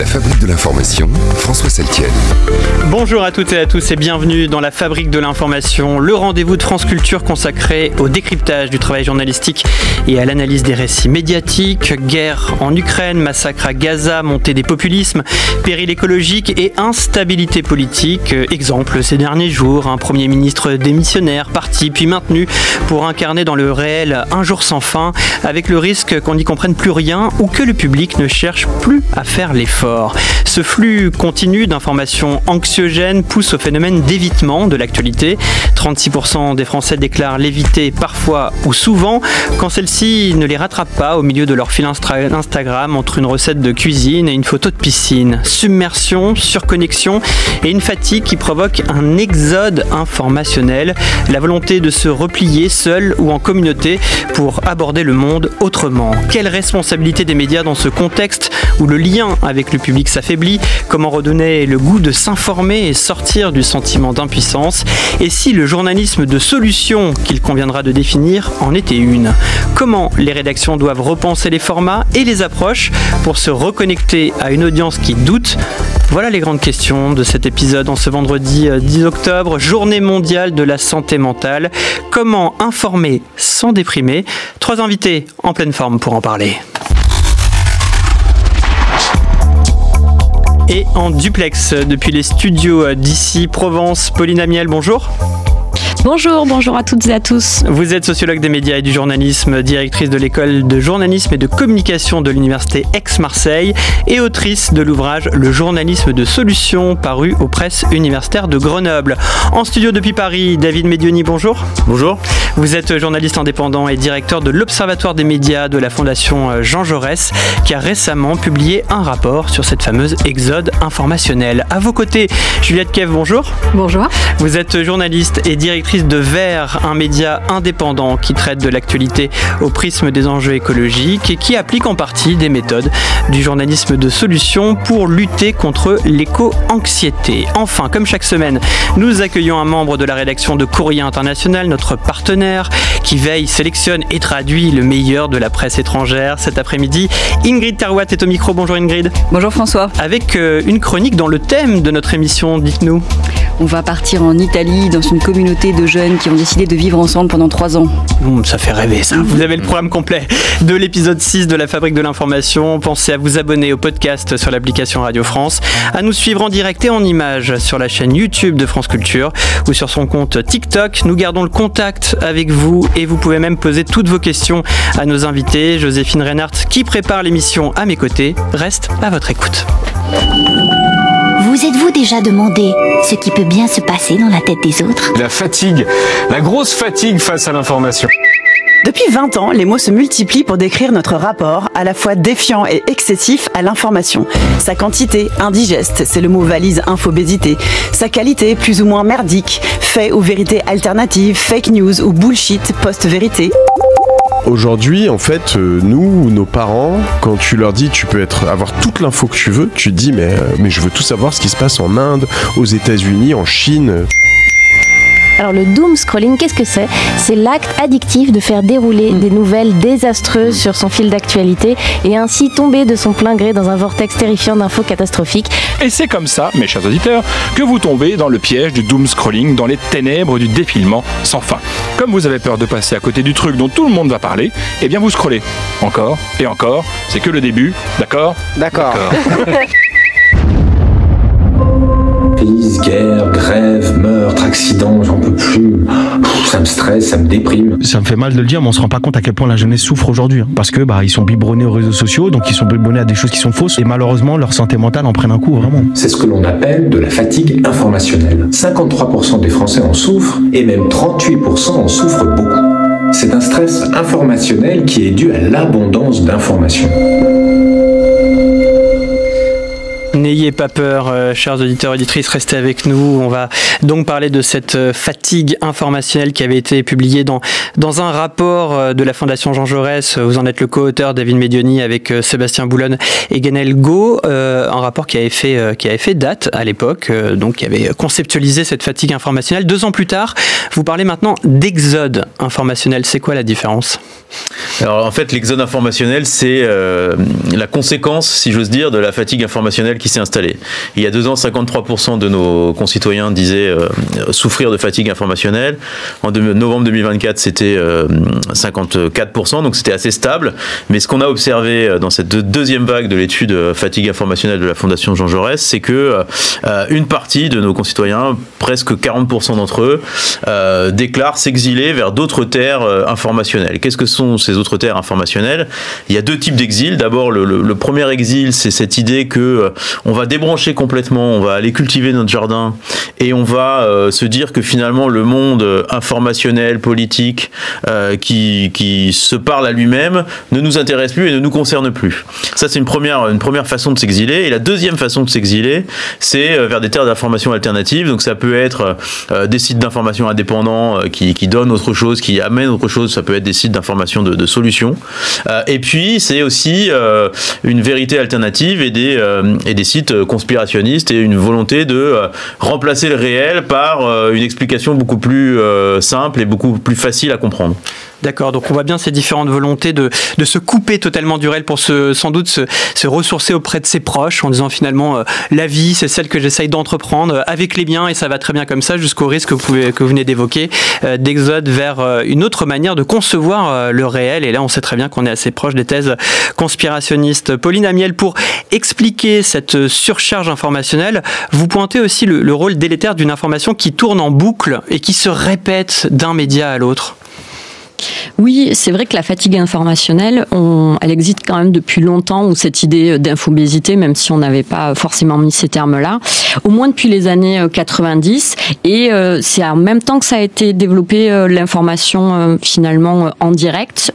La Fabrique de l'information, François Saltiel. Bonjour à toutes et à tous et bienvenue dans La Fabrique de l'information, le rendez-vous de France Culture consacré au décryptage du travail journalistique et à l'analyse des récits médiatiques. Guerre en Ukraine, massacre à Gaza, montée des populismes, péril écologique et instabilité politique. Exemple ces derniers jours, un Premier ministre démissionnaire, parti puis maintenu pour incarner dans le réel un jour sans fin, avec le risque qu'on n'y comprenne plus rien ou que le public ne cherche plus à faire l'effort. Ce flux continu d'informations anxiogènes pousse au phénomène d'évitement de l'actualité. 36% des Français déclarent l'éviter parfois ou souvent quand celle-ci ne les rattrape pas au milieu de leur fil Instagram entre une recette de cuisine et une photo de piscine. Submersion, surconnexion et une fatigue qui provoque un exode informationnel, la volonté de se replier seul ou en communauté pour aborder le monde autrement. Quelle responsabilité des médias dans ce contexte où le lien avec le public s'affaiblit? Comment redonner le goût de s'informer et sortir du sentiment d'impuissance? Et si le journalisme de solution qu'il conviendra de définir en était une? Comment les rédactions doivent repenser les formats et les approches pour se reconnecter à une audience qui doute? Voilà les grandes questions de cet épisode en ce vendredi 10 octobre, journée mondiale de la santé mentale. Comment informer sans déprimer? 3 invités en pleine forme pour en parler. Et en duplex depuis les studios d'ici Provence, Pauline Amiel, bonjour. Bonjour à toutes et à tous. Vous êtes sociologue des médias et du journalisme, directrice de l'école de journalisme et de communication de l'université Aix-Marseille et autrice de l'ouvrage Le journalisme de solution paru aux presses universitaires de Grenoble. En studio depuis Paris, David Medioni, bonjour. Bonjour. Vous êtes journaliste indépendant et directeur de l'Observatoire des médias de la Fondation Jean Jaurès qui a récemment publié un rapport sur cette fameuse exode informationnel. À vos côtés, Juliette Kev, bonjour. Bonjour. Vous êtes journaliste et directrice de Vert, un média indépendant qui traite de l'actualité au prisme des enjeux écologiques et qui applique en partie des méthodes du journalisme de solution pour lutter contre l'éco-anxiété. Enfin, comme chaque semaine, nous accueillons un membre de la rédaction de Courrier International, notre partenaire, qui veille, sélectionne et traduit le meilleur de la presse étrangère. Cet après-midi, Ingrid Terwatt est au micro. Bonjour Ingrid. Bonjour François. Avec une chronique dans le thème de notre émission, dites-nous. On va partir en Italie dans une communauté de jeunes qui ont décidé de vivre ensemble pendant 3 ans. Ça fait rêver ça. Vous avez le programme complet de l'épisode 6 de la Fabrique de l'information. Pensez à vous abonner au podcast sur l'application Radio France, à nous suivre en direct et en images sur la chaîne YouTube de France Culture ou sur son compte TikTok. Nous gardons le contact avec vous et vous pouvez même poser toutes vos questions à nos invités. Joséphine Reinhardt, qui prépare l'émission à mes côtés, reste à votre écoute. Vous êtes-vous déjà demandé ce qui peut bien se passer dans la tête des autres? La fatigue, la grosse fatigue face à l'information. Depuis 20 ans, les mots se multiplient pour décrire notre rapport, à la fois défiant et excessif, à l'information. Sa quantité, indigeste, c'est le mot valise infobésité. Sa qualité, plus ou moins merdique, fait ou vérité alternative, fake news ou bullshit post-vérité. Aujourd'hui, en fait, nous, nos parents, quand tu leur dis tu peux avoir toute l'info que tu veux, tu te dis mais je veux tout savoir ce qui se passe en Inde, aux États-Unis, en Chine. Alors le doom scrolling, qu'est-ce que c'est? C'est l'acte addictif de faire dérouler des nouvelles désastreuses sur son fil d'actualité et ainsi tomber de son plein gré dans un vortex terrifiant d'infos catastrophiques. Et c'est comme ça, mes chers auditeurs, que vous tombez dans le piège du doom scrolling, dans les ténèbres du défilement sans fin. Comme vous avez peur de passer à côté du truc dont tout le monde va parler, eh bien vous scrollez. Encore et encore, c'est que le début, d'accord? D'accord. Crise, guerre, grève, meurtre, accident, j'en peux plus. Ça me stresse, ça me déprime. Ça me fait mal de le dire, mais on se rend pas compte à quel point la jeunesse souffre aujourd'hui. Parce que ils sont biberonnés aux réseaux sociaux, donc ils sont biberonnés à des choses qui sont fausses. Et malheureusement, leur santé mentale en prennent un coup, vraiment. C'est ce que l'on appelle de la fatigue informationnelle. 53% des Français en souffrent, et même 38% en souffrent beaucoup. C'est un stress informationnel qui est dû à l'abondance d'informations. N'ayez pas peur, chers auditeurs et auditrices, restez avec nous. On va donc parler de cette fatigue informationnelle qui avait été publiée dans un rapport de la Fondation Jean Jaurès. Vous en êtes le co-auteur, David Medioni, avec Sébastien Boulonne et Ganel Go. Un rapport qui avait fait date à l'époque, donc qui avait conceptualisé cette fatigue informationnelle. 2 ans plus tard, vous parlez maintenant d'exode informationnel. C'est quoi la différence ? Alors en fait, l'exode informationnel, c'est la conséquence, si j'ose dire, de la fatigue informationnelle qui s'est installée. Il y a 2 ans, 53% de nos concitoyens disaient souffrir de fatigue informationnelle. En novembre 2024, c'était 54%, donc c'était assez stable. Mais ce qu'on a observé dans cette deuxième vague de l'étude fatigue informationnelle de la Fondation Jean Jaurès, c'est que une partie de nos concitoyens, presque 40% d'entre eux, déclarent s'exiler vers d'autres terres informationnelles. Qu'est-ce que sont ces autres terres informationnelles ? Il y a 2 types d'exil. D'abord, le premier exil, c'est cette idée que on va débrancher complètement, on va aller cultiver notre jardin et on va se dire que finalement le monde informationnel, politique, qui se parle à lui-même, ne nous intéresse plus et ne nous concerne plus. Ça, c'est une première façon de s'exiler. Et la deuxième façon de s'exiler, c'est vers des terres d'information alternatives. Donc ça peut être des sites d'information indépendants qui donnent autre chose, qui amènent autre chose. Ça peut être des sites d'information de solutions. Et puis, c'est aussi une vérité alternative et des sites conspirationnistes et une volonté de remplacer le réel par une explication beaucoup plus simple et beaucoup plus facile à comprendre. D'accord, donc on voit bien ces différentes volontés de se couper totalement du réel pour sans doute se ressourcer auprès de ses proches en disant finalement la vie c'est celle que j'essaye d'entreprendre avec les biens et ça va très bien comme ça, jusqu'au risque que vous venez d'évoquer d'exode vers une autre manière de concevoir le réel, et là on sait très bien qu'on est assez proche des thèses conspirationnistes. Pauline Amiel, pour expliquer cette surcharge informationnelle, vous pointez aussi le rôle délétère d'une information qui tourne en boucle et qui se répète d'un média à l'autre. Oui, c'est vrai que la fatigue informationnelle, elle existe quand même depuis longtemps, ou cette idée d'infobésité, même si on n'avait pas forcément mis ces termes-là, au moins depuis les années 90. Et c'est en même temps que ça a été développé l'information finalement en direct,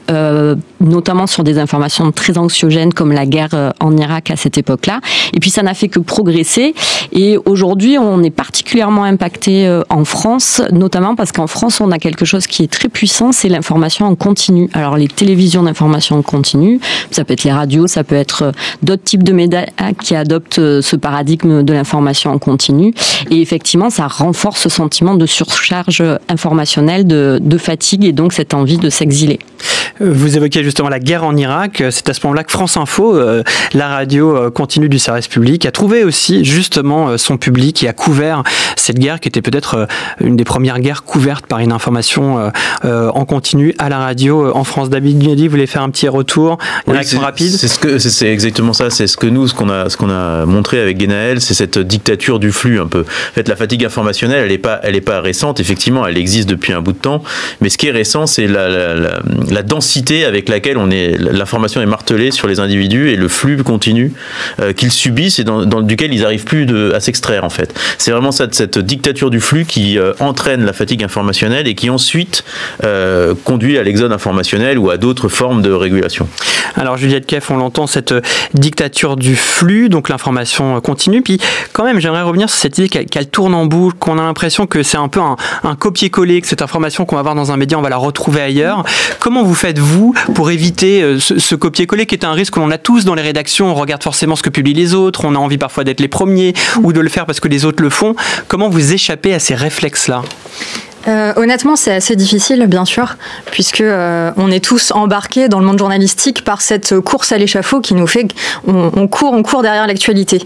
notamment sur des informations très anxiogènes comme la guerre en Irak à cette époque-là. Et puis ça n'a fait que progresser. Et aujourd'hui, on est particulièrement impacté en France, notamment parce qu'en France, on a quelque chose qui est très puissant, c'est l'information en continu. Alors les télévisions d'information en continu, ça peut être les radios, ça peut être d'autres types de médias qui adoptent ce paradigme de l'information en continu. Et effectivement, ça renforce ce sentiment de surcharge informationnelle, de fatigue et donc cette envie de s'exiler. Vous évoquez justement la guerre en Irak. C'est à ce moment-là que France Info, la radio continue du service public, a trouvé aussi justement son public et a couvert cette guerre qui était peut-être une des premières guerres couvertes par une information en continu à la radio en France. David Dunelli, vous voulez faire un petit retour, une réaction rapide ? C'est exactement ça. C'est ce qu'on a montré avec Guénaël, c'est cette dictature du flux un peu. En fait, la fatigue informationnelle, elle est pas récente. Effectivement, elle existe depuis un bout de temps. Mais ce qui est récent, c'est la densité avec laquelle l'information est martelée sur les individus et le flux continu qu'ils subissent et duquel ils n'arrivent plus à s'extraire en fait. C'est vraiment cette dictature du flux qui entraîne la fatigue informationnelle et qui ensuite conduit à l'exode informationnel ou à d'autres formes de régulation. Alors Juliette Keff, on l'entend, cette dictature du flux, donc l'information continue. Puis quand même, j'aimerais revenir sur cette idée qu'elle tourne en boucle, qu'on a l'impression que c'est un peu un copier-coller, que cette information qu'on va voir dans un média, on va la retrouver ailleurs. Comment vous faites-vous pour éviter ce copier-coller qui est un risque que l'on a tous dans les rédactions? On regarde forcément ce que publient les autres, on a envie parfois d'être les premiers ou de le faire parce que les autres le font. Comment vous échappez à ces réflexes-là? Honnêtement, c'est assez difficile, bien sûr, puisque on est tous embarqués dans le monde journalistique par cette course à l'échafaud qui nous fait on court derrière l'actualité.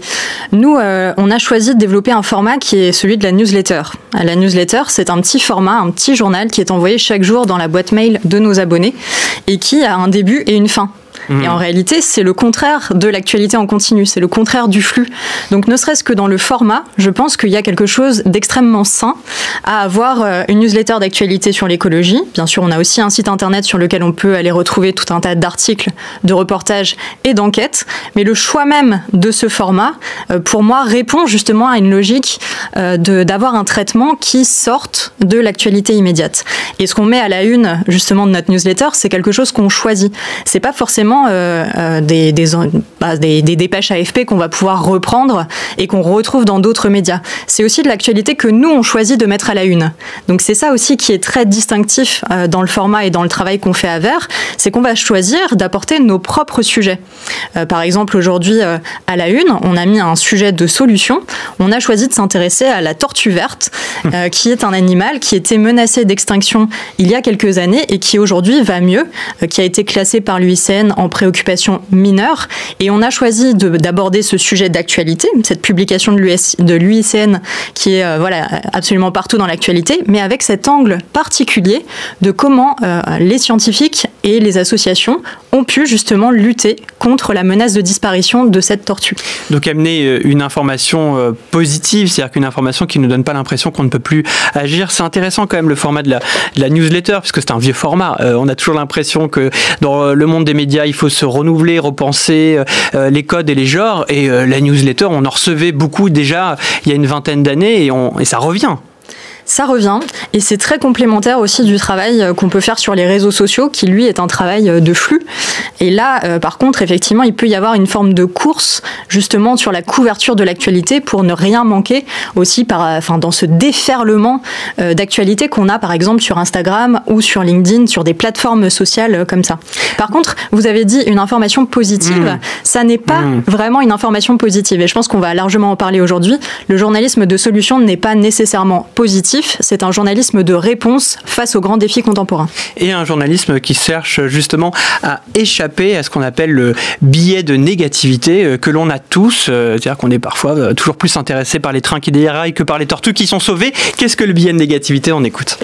Nous, on a choisi de développer un format qui est celui de la newsletter. La newsletter, c'est un petit format, un petit journal qui est envoyé chaque jour dans la boîte mail de nos abonnés et qui a un début et une fin. Et en réalité, c'est le contraire de l'actualité en continu, c'est le contraire du flux. Donc ne serait-ce que dans le format, je pense qu'il y a quelque chose d'extrêmement sain à avoir une newsletter d'actualité sur l'écologie. Bien sûr, on a aussi un site internet sur lequel on peut aller retrouver tout un tas d'articles, de reportages et d'enquêtes. Mais le choix même de ce format, pour moi, répond justement à une logique d'avoir un traitement qui sorte de l'actualité immédiate. Et ce qu'on met à la une, justement, de notre newsletter, c'est quelque chose qu'on choisit. C'est pas forcément simplement des dépêches AFP qu'on va pouvoir reprendre et qu'on retrouve dans d'autres médias. C'est aussi de l'actualité que nous, on choisit de mettre à la une. Donc c'est ça aussi qui est très distinctif dans le format et dans le travail qu'on fait à Vert, c'est qu'on va choisir d'apporter nos propres sujets. Par exemple, aujourd'hui, à la une, on a mis un sujet de solution. On a choisi de s'intéresser à la tortue verte, qui est un animal qui était menacé d'extinction il y a quelques années et qui aujourd'hui va mieux, qui a été classé par l'UICN en préoccupation mineure. Et on a choisi d'aborder ce sujet d'actualité, cette publication de l'UICN qui est absolument partout dans l'actualité, mais avec cet angle particulier de comment les scientifiques et les associations ont pu justement lutter contre la menace de disparition de cette tortue. Donc amener une information positive, c'est-à-dire qu'une information qui ne donne pas l'impression qu'on ne peut plus agir. C'est intéressant quand même le format de la newsletter, puisque c'est un vieux format. On a toujours l'impression que dans le monde des médias, il faut se renouveler, repenser les codes et les genres. Et la newsletter, on en recevait beaucoup déjà il y a une vingtaine d'années et ça revient. Ça revient et c'est très complémentaire aussi du travail qu'on peut faire sur les réseaux sociaux qui lui est un travail de flux. Et là par contre effectivement il peut y avoir une forme de course justement sur la couverture de l'actualité pour ne rien manquer aussi dans ce déferlement d'actualité qu'on a par exemple sur Instagram ou sur LinkedIn, sur des plateformes sociales comme ça. Par contre vous avez dit une information positive, ça n'est pas vraiment une information positive et je pense qu'on va largement en parler aujourd'hui. Le journalisme de solution n'est pas nécessairement positif. C'est un journalisme de réponse face aux grands défis contemporains. Et un journalisme qui cherche justement à échapper à ce qu'on appelle le biais de négativité que l'on a tous. C'est-à-dire qu'on est parfois toujours plus intéressé par les trains qui déraillent que par les tortues qui sont sauvées. Qu'est-ce que le biais de négativité? On écoute.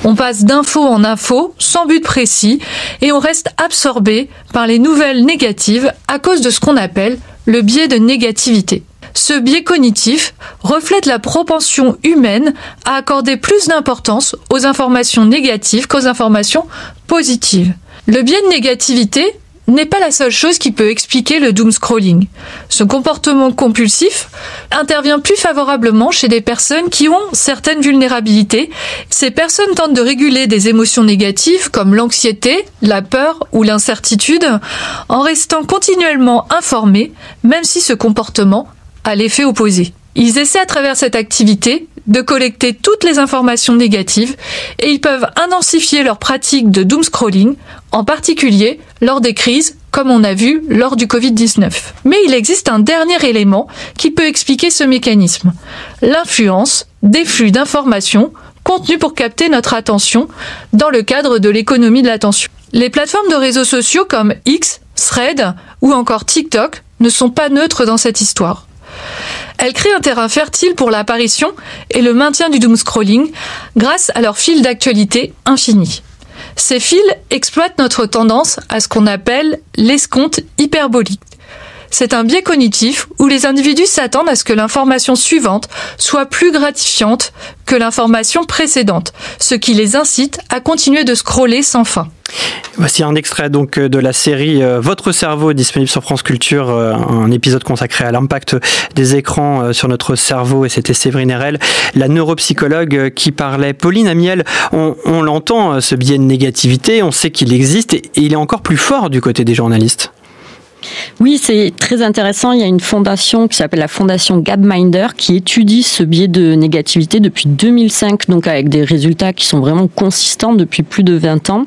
On passe d'info en info, sans but précis, et on reste absorbé par les nouvelles négatives à cause de ce qu'on appelle le biais de négativité. Ce biais cognitif reflète la propension humaine à accorder plus d'importance aux informations négatives qu'aux informations positives. Le biais de négativité n'est pas la seule chose qui peut expliquer le doom scrolling. Ce comportement compulsif intervient plus favorablement chez des personnes qui ont certaines vulnérabilités. Ces personnes tentent de réguler des émotions négatives comme l'anxiété, la peur ou l'incertitude en restant continuellement informés, même si ce comportement a l'effet opposé. Ils essaient à travers cette activité de collecter toutes les informations négatives et ils peuvent intensifier leur pratique de doom scrolling, en particulier lors des crises, comme on a vu lors du Covid-19. Mais il existe un dernier élément qui peut expliquer ce mécanisme. L'influence des flux d'informations contenus pour capter notre attention dans le cadre de l'économie de l'attention. Les plateformes de réseaux sociaux comme X, Threads ou encore TikTok ne sont pas neutres dans cette histoire. Elles créent un terrain fertile pour l'apparition et le maintien du doom scrolling grâce à leurs fils d'actualité infinis. Ces fils exploitent notre tendance à ce qu'on appelle l'escompte hyperbolique. C'est un biais cognitif où les individus s'attendent à ce que l'information suivante soit plus gratifiante que l'information précédente, ce qui les incite à continuer de scroller sans fin. Voici un extrait donc de la série Votre cerveau, disponible sur France Culture, un épisode consacré à l'impact des écrans sur notre cerveau, et c'était Séverine Erel, la neuropsychologue qui parlait. Pauline Amiel, on l'entend, ce biais de négativité, on sait qu'il existe et il est encore plus fort du côté des journalistes. Oui, c'est très intéressant. Il y a une fondation qui s'appelle la fondation Gapminder qui étudie ce biais de négativité depuis 2005, donc avec des résultats qui sont vraiment consistants depuis plus de 20 ans.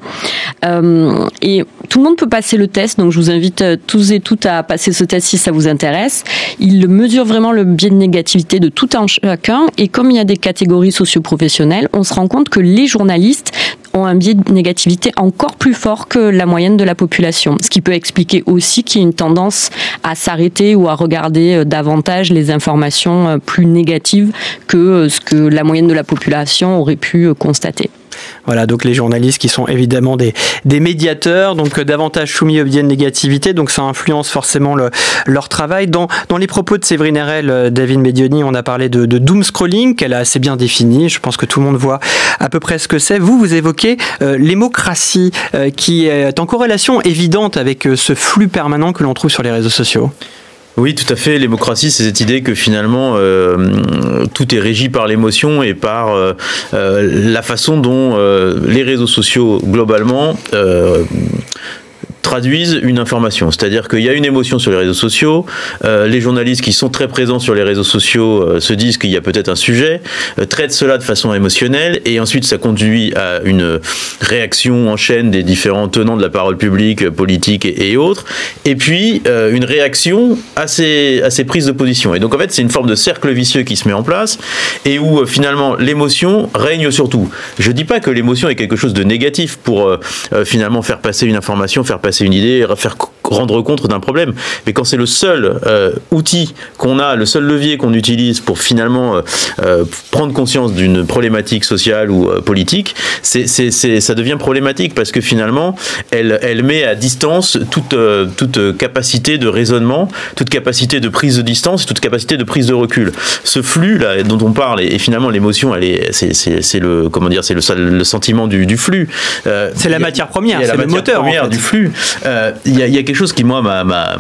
Et tout le monde peut passer le test, donc je vous invite tous et toutes à passer ce test si ça vous intéresse. Il mesure vraiment le biais de négativité de tout un chacun, et comme il y a des catégories socio-professionnelles, on se rend compte que les journalistes ont un biais de négativité encore plus fort que la moyenne de la population. Ce qui peut expliquer aussi qu'il y a une tendance à s'arrêter ou à regarder davantage les informations plus négatives que ce que la moyenne de la population aurait pu constater. Voilà, donc les journalistes qui sont évidemment des médiateurs, donc davantage soumis au biais de négativité, donc ça influence forcément leur travail. Dans les propos de Séverine Erel, David Medioni, on a parlé de doom scrolling, qu'elle a assez bien défini. Je pense que tout le monde voit à peu près ce que c'est. Vous évoquez l'hémocratie, qui est en corrélation évidente avec ce flux permanent que l'on trouve sur les réseaux sociaux. Oui, tout à fait. L'hémocratie, c'est cette idée que finalement tout est régi par l'émotion et par la façon dont les réseaux sociaux globalement traduisent une information. C'est-à-dire qu'il y a une émotion sur les réseaux sociaux, les journalistes qui sont très présents sur les réseaux sociaux se disent qu'il y a peut-être un sujet, traitent cela de façon émotionnelle, et ensuite ça conduit à une réaction en chaîne des différents tenants de la parole publique, politique et autres, et puis une réaction à ces prises de position. Et donc en fait c'est une forme de cercle vicieux qui se met en place, et où finalement l'émotion règne surtout. Je dis pas que l'émotion est quelque chose de négatif pour finalement faire passer une information, faire passer une idée, rendre compte d'un problème, mais quand c'est le seul outil qu'on a, le seul levier qu'on utilise pour finalement prendre conscience d'une problématique sociale ou politique, ça devient problématique, parce que finalement elle met à distance toute capacité de raisonnement, toute capacité de prise de distance, toute capacité de prise de recul. Ce flux là dont on parle, et finalement l'émotion, c'est le, comment dire, c'est le sentiment du flux. C'est la matière première, c'est le moteur première, en fait, du flux. Il y a quelque chose qui moi m'a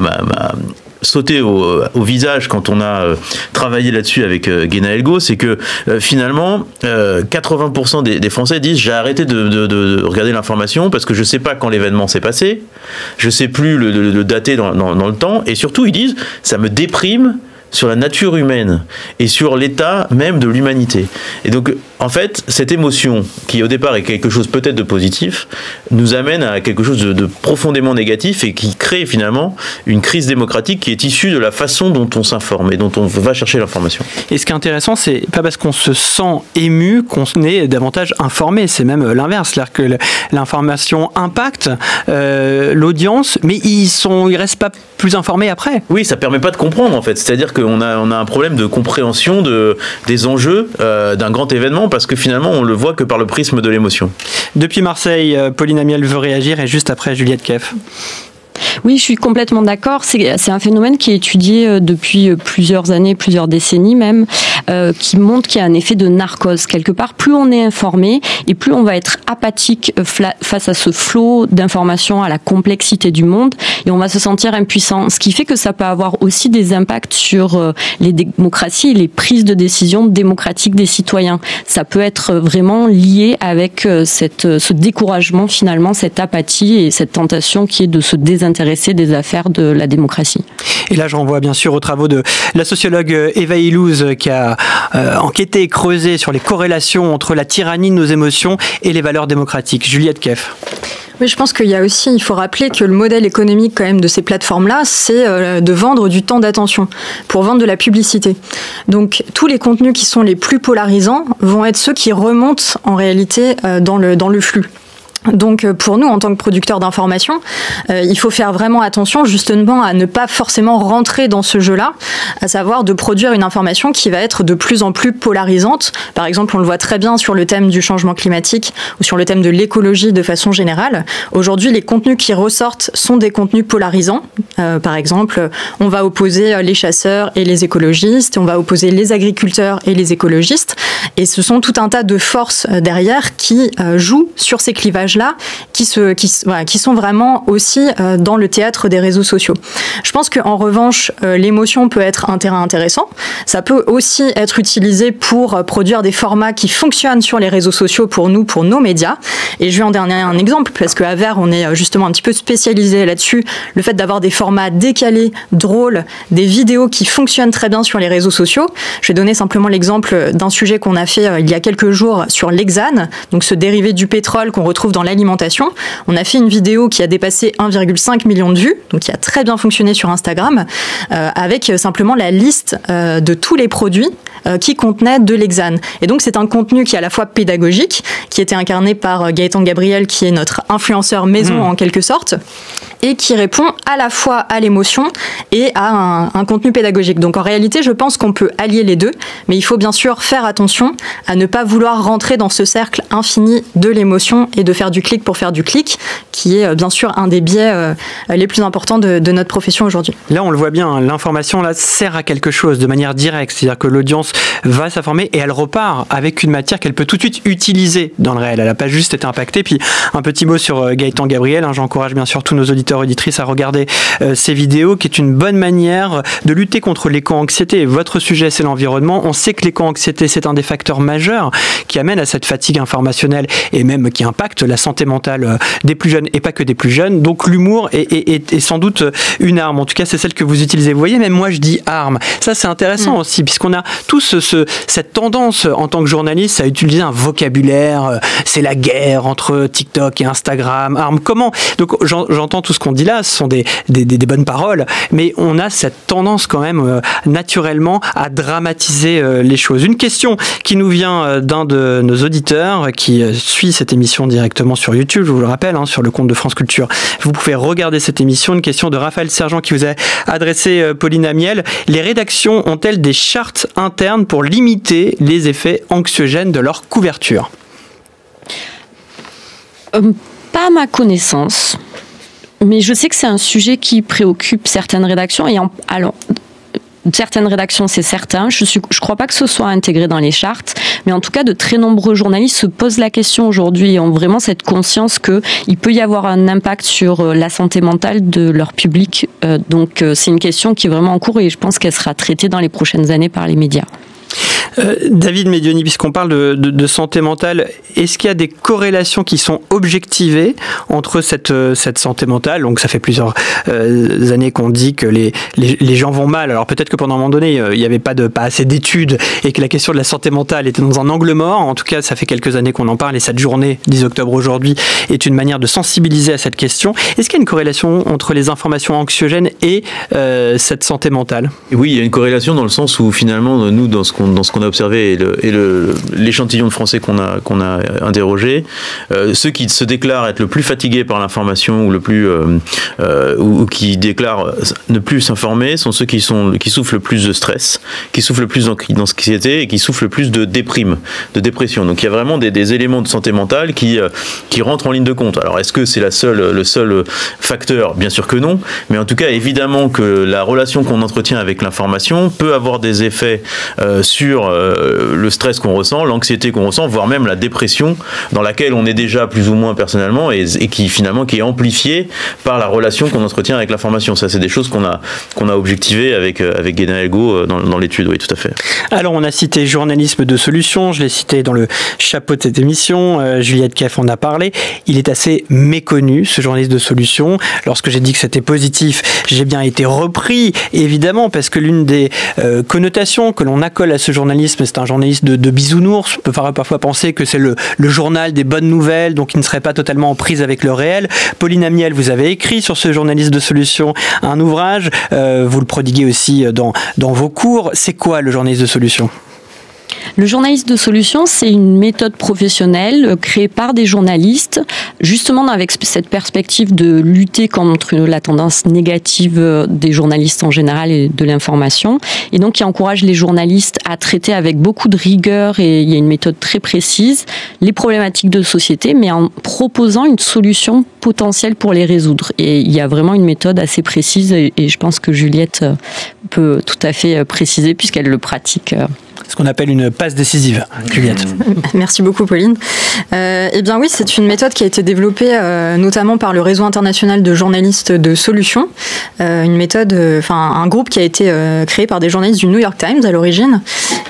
sauté au visage quand on a travaillé là-dessus avec Guéna Elgo, c'est que finalement 80% des Français disent j'ai arrêté de regarder l'information parce que je sais pas quand l'événement s'est passé, je sais plus le dater dans le temps, et surtout ils disent ça me déprime sur la nature humaine et sur l'état même de l'humanité. Et donc, en fait, cette émotion, qui au départ est quelque chose peut-être de positif, nous amène à quelque chose de profondément négatif, et qui crée finalement une crise démocratique qui est issue de la façon dont on s'informe et dont on va chercher l'information. Et ce qui est intéressant, c'est pas parce qu'on se sent ému qu'on est davantage informé, c'est même l'inverse, c'est-à-dire que l'information impacte l'audience, mais ils restent pas plus informés après. Oui, ça permet pas de comprendre en fait, c'est-à-dire qu'on a un problème de compréhension des enjeux d'un grand événement, parce que finalement on le voit que par le prisme de l'émotion. Depuis Marseille, Pauline Amiel veut réagir, et juste après Juliette Keff. Oui, je suis complètement d'accord. C'est un phénomène qui est étudié depuis plusieurs années, plusieurs décennies même, qui montre qu'il y a un effet de narcose. Quelque part, plus on est informé et plus on va être apathique face à ce flot d'informations, à la complexité du monde, et on va se sentir impuissant. Ce qui fait que ça peut avoir aussi des impacts sur les démocraties et les prises de décision démocratiques des citoyens. Ça peut être vraiment lié avec ce découragement finalement, cette apathie et cette tentation qui est de se désintéresser des affaires de la démocratie. Et là, je renvoie bien sûr aux travaux de la sociologue Eva Illouz, qui a enquêté et creusé sur les corrélations entre la tyrannie de nos émotions et les valeurs démocratiques. Juliette Keff. Oui, je pense il faut rappeler que le modèle économique quand même de ces plateformes-là, c'est de vendre du temps d'attention pour vendre de la publicité. Donc tous les contenus qui sont les plus polarisants vont être ceux qui remontent en réalité dans le flux. Donc pour nous, en tant que producteurs d'information, il faut faire vraiment attention justement à ne pas forcément rentrer dans ce jeu-là, à savoir de produire une information qui va être de plus en plus polarisante. Par exemple, on le voit très bien sur le thème du changement climatique ou sur le thème de l'écologie de façon générale. Aujourd'hui, les contenus qui ressortent sont des contenus polarisants. Par exemple, on va opposer les chasseurs et les écologistes, on va opposer les agriculteurs et les écologistes, et ce sont tout un tas de forces derrière qui jouent sur ces clivages-là, qui sont vraiment aussi dans le théâtre des réseaux sociaux. Je pense qu'en revanche, l'émotion peut être un terrain intéressant. Ça peut aussi être utilisé pour produire des formats qui fonctionnent sur les réseaux sociaux pour nous, pour nos médias. Et je vais en donner un exemple, parce qu'à Vert, on est justement un petit peu spécialisé là-dessus. Le fait d'avoir des formats décalés, drôles, des vidéos qui fonctionnent très bien sur les réseaux sociaux. Je vais donner simplement l'exemple d'un sujet qu'on a fait il y a quelques jours sur l'hexane, donc ce dérivé du pétrole qu'on retrouve dans l'alimentation. On a fait une vidéo qui a dépassé 1,5 million de vues, donc qui a très bien fonctionné sur Instagram, avec simplement la liste de tous les produits qui contenaient de l'hexane. Et donc c'est un contenu qui est à la fois pédagogique, qui était incarné par Gaëtan Gabriel, qui est notre influenceur maison en quelque sorte, et qui répond à la fois à l'émotion et à un contenu pédagogique. Donc en réalité, je pense qu'on peut allier les deux, mais il faut bien sûr faire attention à ne pas vouloir rentrer dans ce cercle infini de l'émotion et de faire du clic pour faire du clic, qui est bien sûr un des biais les plus importants de notre profession aujourd'hui. Là, on le voit bien, l'information là sert à quelque chose de manière directe, c'est-à-dire que l'audience va s'informer et elle repart avec une matière qu'elle peut tout de suite utiliser dans le réel. Elle n'a pas juste été impactée. Puis un petit mot sur Gaëtan Gabriel, j'encourage bien sûr tous nos auditeurs et auditrices à regarder ces vidéos, qui est une bonne manière de lutter contre l'éco-anxiété. Votre sujet, c'est l'environnement. On sait que l'éco-anxiété, c'est un des facteurs majeurs qui amène à cette fatigue informationnelle et même qui impacte la santé mentale des plus jeunes et pas que des plus jeunes. Donc l'humour est sans doute une arme. En tout cas, c'est celle que vous utilisez. Vous voyez, même moi je dis arme. Ça, c'est intéressant aussi, puisqu'on a tous cette tendance en tant que journaliste à utiliser un vocabulaire. C'est la guerre entre TikTok et Instagram. Arme, comment? Donc j'entends tout ce qu'on dit là, ce sont des bonnes paroles, mais on a cette tendance quand même naturellement à dramatiser les choses. Une question qui nous vient d'un de nos auditeurs qui suit cette émission directement sur YouTube, je vous le rappelle, sur le compte de France Culture. Vous pouvez regarder cette émission. Une question de Raphaël Sergent qui vous a adressé, Pauline Amiel. Les rédactions ont-elles des chartes internes pour limiter les effets anxiogènes de leur couverture? Pas à ma connaissance, mais je sais que c'est un sujet qui préoccupe certaines rédactions. Alors, certaines rédactions, c'est certain. Je crois pas que ce soit intégré dans les chartes, mais en tout cas, de très nombreux journalistes se posent la question aujourd'hui et ont vraiment cette conscience qu'il peut y avoir un impact sur la santé mentale de leur public. Donc, c'est une question qui est vraiment en cours et je pense qu'elle sera traitée dans les prochaines années par les médias. David Medioni, puisqu'on parle de santé mentale, est-ce qu'il y a des corrélations qui sont objectivées entre cette santé mentale? Donc ça fait plusieurs années qu'on dit que les gens vont mal. Alors peut-être que pendant un moment donné, il n'y avait pas assez d'études et que la question de la santé mentale était dans un angle mort. En tout cas, ça fait quelques années qu'on en parle et cette journée, 10 octobre aujourd'hui, est une manière de sensibiliser à cette question. Est-ce qu'il y a une corrélation entre les informations anxiogènes et cette santé mentale? Oui, il y a une corrélation dans le sens où finalement, nous, dans ce qu'on a observé et l'échantillon de Français qu'on a interrogé, ceux qui se déclarent être le plus fatigués par l'information ou ou qui déclarent ne plus s'informer sont ceux qui souffrent le plus de stress, qui souffrent le plus d'anxiété et qui souffrent le plus de dépression. Donc il y a vraiment des éléments de santé mentale qui rentrent en ligne de compte. Alors est-ce que c'est le seul facteur? Bien sûr que non, mais en tout cas évidemment que la relation qu'on entretient avec l'information peut avoir des effets sur le stress qu'on ressent, l'anxiété qu'on ressent, voire même la dépression dans laquelle on est déjà plus ou moins personnellement et qui finalement qui est amplifiée par la relation qu'on entretient avec l'information. Ça, c'est des choses qu'on a objectivées avec Guéna Elgo dans l'étude, oui, tout à fait. Alors, on a cité journalisme de solution, je l'ai cité dans le chapeau de cette émission, Juliette Keff en a parlé. Il est assez méconnu, ce journalisme de solution. Lorsque j'ai dit que c'était positif, j'ai bien été repris, évidemment, parce que l'une des connotations que l'on accole à ce journalisme, c'est un journaliste de bisounours. On peut parfois penser que c'est le journal des bonnes nouvelles, donc il ne serait pas totalement en prise avec le réel. Pauline Amiel, vous avez écrit sur ce journaliste de solution un ouvrage. Vous le prodiguez aussi dans vos cours. C'est quoi le journaliste de solution ? Le journaliste de solution, c'est une méthode professionnelle créée par des journalistes, justement avec cette perspective de lutter contre la tendance négative des journalistes en général et de l'information, et donc qui encourage les journalistes à traiter avec beaucoup de rigueur, et il y a une méthode très précise, les problématiques de société, mais en proposant une solution potentielle pour les résoudre. Et il y a vraiment une méthode assez précise, et je pense que Juliette peut tout à fait préciser puisqu'elle le pratique. Ce qu'on appelle une passe décisive, Juliette. Merci beaucoup, Pauline. Eh bien oui, c'est une méthode qui a été développée notamment par le réseau international de journalistes de solutions. Une méthode, un groupe qui a été créé par des journalistes du New York Times à l'origine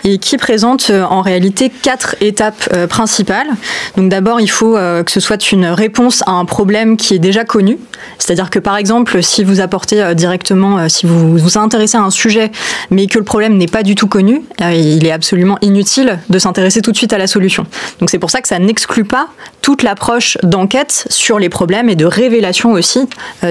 et qui présente en réalité 4 étapes principales. Donc d'abord, il faut que ce soit une réponse à un problème qui est déjà connu. C'est-à-dire que par exemple, si vous apportez directement, si vous vous intéressez à un sujet, mais que le problème n'est pas du tout connu, il est absolument inutile de s'intéresser tout de suite à la solution. Donc c'est pour ça que ça n'exclut pas toute l'approche d'enquête sur les problèmes et de révélation aussi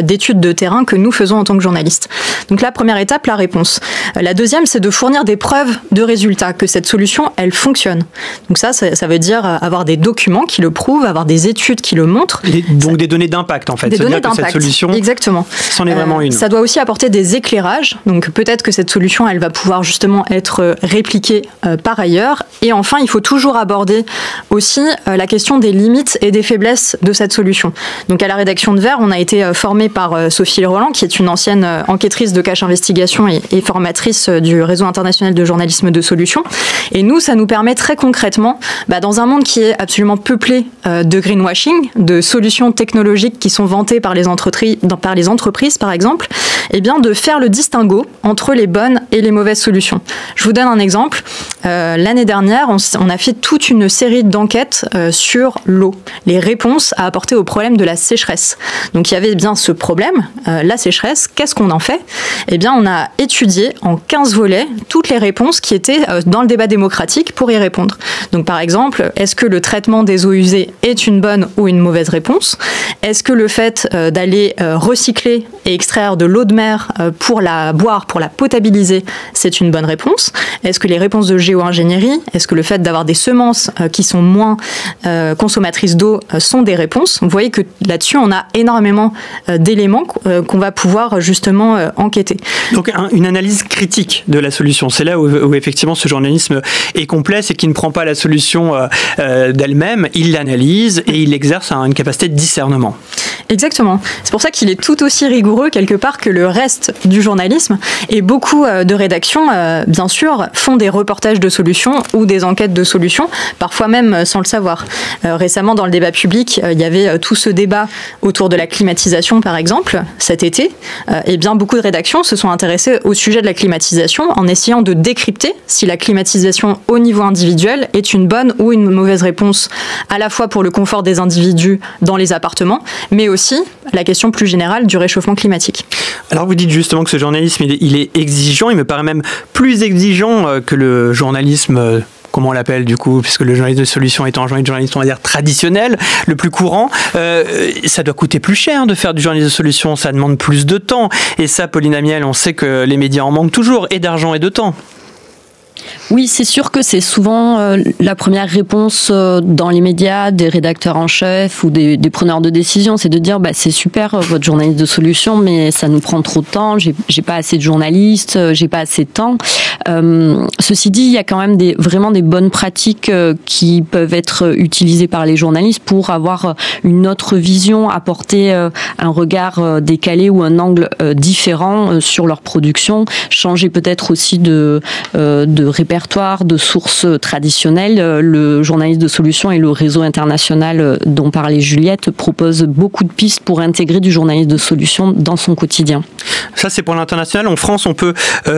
d'études de terrain que nous faisons en tant que journalistes. Donc la première étape, la réponse. La deuxième, c'est de fournir des preuves de résultats, que cette solution, elle fonctionne. Donc ça veut dire avoir des documents qui le prouvent, avoir des études qui le montrent. Donc des données d'impact en fait. Des données d'impact, cette solution, exactement. C'en est vraiment une. Ça doit aussi apporter des éclairages. Donc peut-être que cette solution, elle va pouvoir justement être répliquée par ailleurs. Et enfin, il faut toujours aborder aussi la question des limites et des faiblesses de cette solution. Donc à la rédaction de Vert, on a été formé par Sophie Roland, qui est une ancienne enquêtrice de Cache Investigation et formatrice du réseau international de journalisme de solutions. Et nous, ça nous permet très concrètement, dans un monde qui est absolument peuplé de greenwashing, de solutions technologiques qui sont vantées par les entreprises, par exemple, eh bien de faire le distinguo entre les bonnes et les mauvaises solutions. Je vous donne un exemple. l'année dernière, on a fait toute une série d'enquêtes sur l'eau, les réponses à apporter au problème de la sécheresse. Donc il y avait bien ce problème, la sécheresse, qu'est-ce qu'on en fait ? Eh bien, on a étudié en 15 volets toutes les réponses qui étaient dans le débat démocratique pour y répondre. Donc par exemple, est-ce que le traitement des eaux usées est une bonne ou une mauvaise réponse ? Est-ce que le fait d'aller recycler et extraire de l'eau de mer pour la boire, pour la potabiliser, c'est une bonne réponse ? Est-ce que les réponses de géo-ingénierie, est-ce que le fait d'avoir des semences qui sont moins consommatrices d'eau sont des réponses ? Vous voyez que là-dessus, on a énormément d'éléments qu'on va pouvoir justement enquêter. Donc une analyse critique de la solution, c'est là où effectivement ce journalisme est complet, c'est qu'il ne prend pas la solution d'elle-même, il l'analyse et il exerce une capacité de discernement. Exactement. C'est pour ça qu'il est tout aussi rigoureux quelque part que le reste du journalisme. Et beaucoup de rédactions, bien sûr, font des reportages de solutions ou des enquêtes de solutions, parfois même sans le savoir. Récemment, dans le débat public, il y avait tout ce débat autour de la climatisation, par exemple, cet été. Et bien, beaucoup de rédactions se sont intéressées au sujet de la climatisation en essayant de décrypter si la climatisation au niveau individuel est une bonne ou une mauvaise réponse, à la fois pour le confort des individus dans les appartements, mais aussi la question plus générale du réchauffement climatique. Alors vous dites justement que ce journalisme, il est exigeant, il me paraît même plus exigeant que le journalisme... Comment on l'appelle du coup, puisque le journalisme de solution étant un journalisme, on va dire, traditionnel, le plus courant, ça doit coûter plus cher de faire du journalisme de solution, ça demande plus de temps. Et ça, Pauline Amiel, on sait que les médias en manquent toujours, et d'argent et de temps. Oui, c'est sûr que c'est souvent la première réponse dans les médias des rédacteurs en chef ou des preneurs de décision, c'est de dire c'est super votre journaliste de solution, mais ça nous prend trop de temps, j'ai pas assez de journalistes, j'ai pas assez de temps. Ceci dit, il y a quand même vraiment des bonnes pratiques qui peuvent être utilisées par les journalistes pour avoir une autre vision, apporter un regard décalé ou un angle différent sur leur production, changer peut-être aussi de répertoire, de sources traditionnelles. Le journaliste de solution et le réseau international dont parlait Juliette proposent beaucoup de pistes pour intégrer du journalisme de solution dans son quotidien. Ça, c'est pour l'international. En France, on peut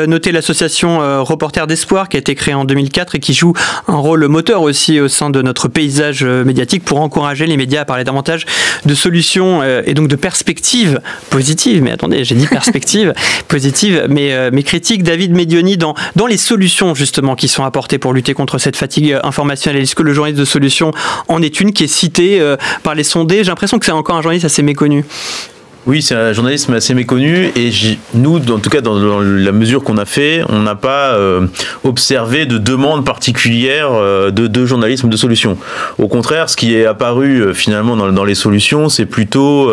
noter l'association Reporters d'Espoir qui a été créée en 2004 et qui joue un rôle moteur aussi au sein de notre paysage médiatique pour encourager les médias à parler davantage de solutions et donc de perspectives positives. Mais attendez, j'ai dit perspectives positives, mais critiques. David Medioni, dans les solutions justement qui sont apportées pour lutter contre cette fatigue informationnelle, est-ce que le journaliste de solution en est une qui est citée par les sondés? J'ai l'impression que c'est encore un journaliste assez méconnu. Oui, c'est un journalisme assez méconnu et nous, en tout cas dans la mesure qu'on a fait, on n'a pas observé de demande particulière de journalisme de solution. Au contraire, ce qui est apparu finalement dans les solutions, c'est plutôt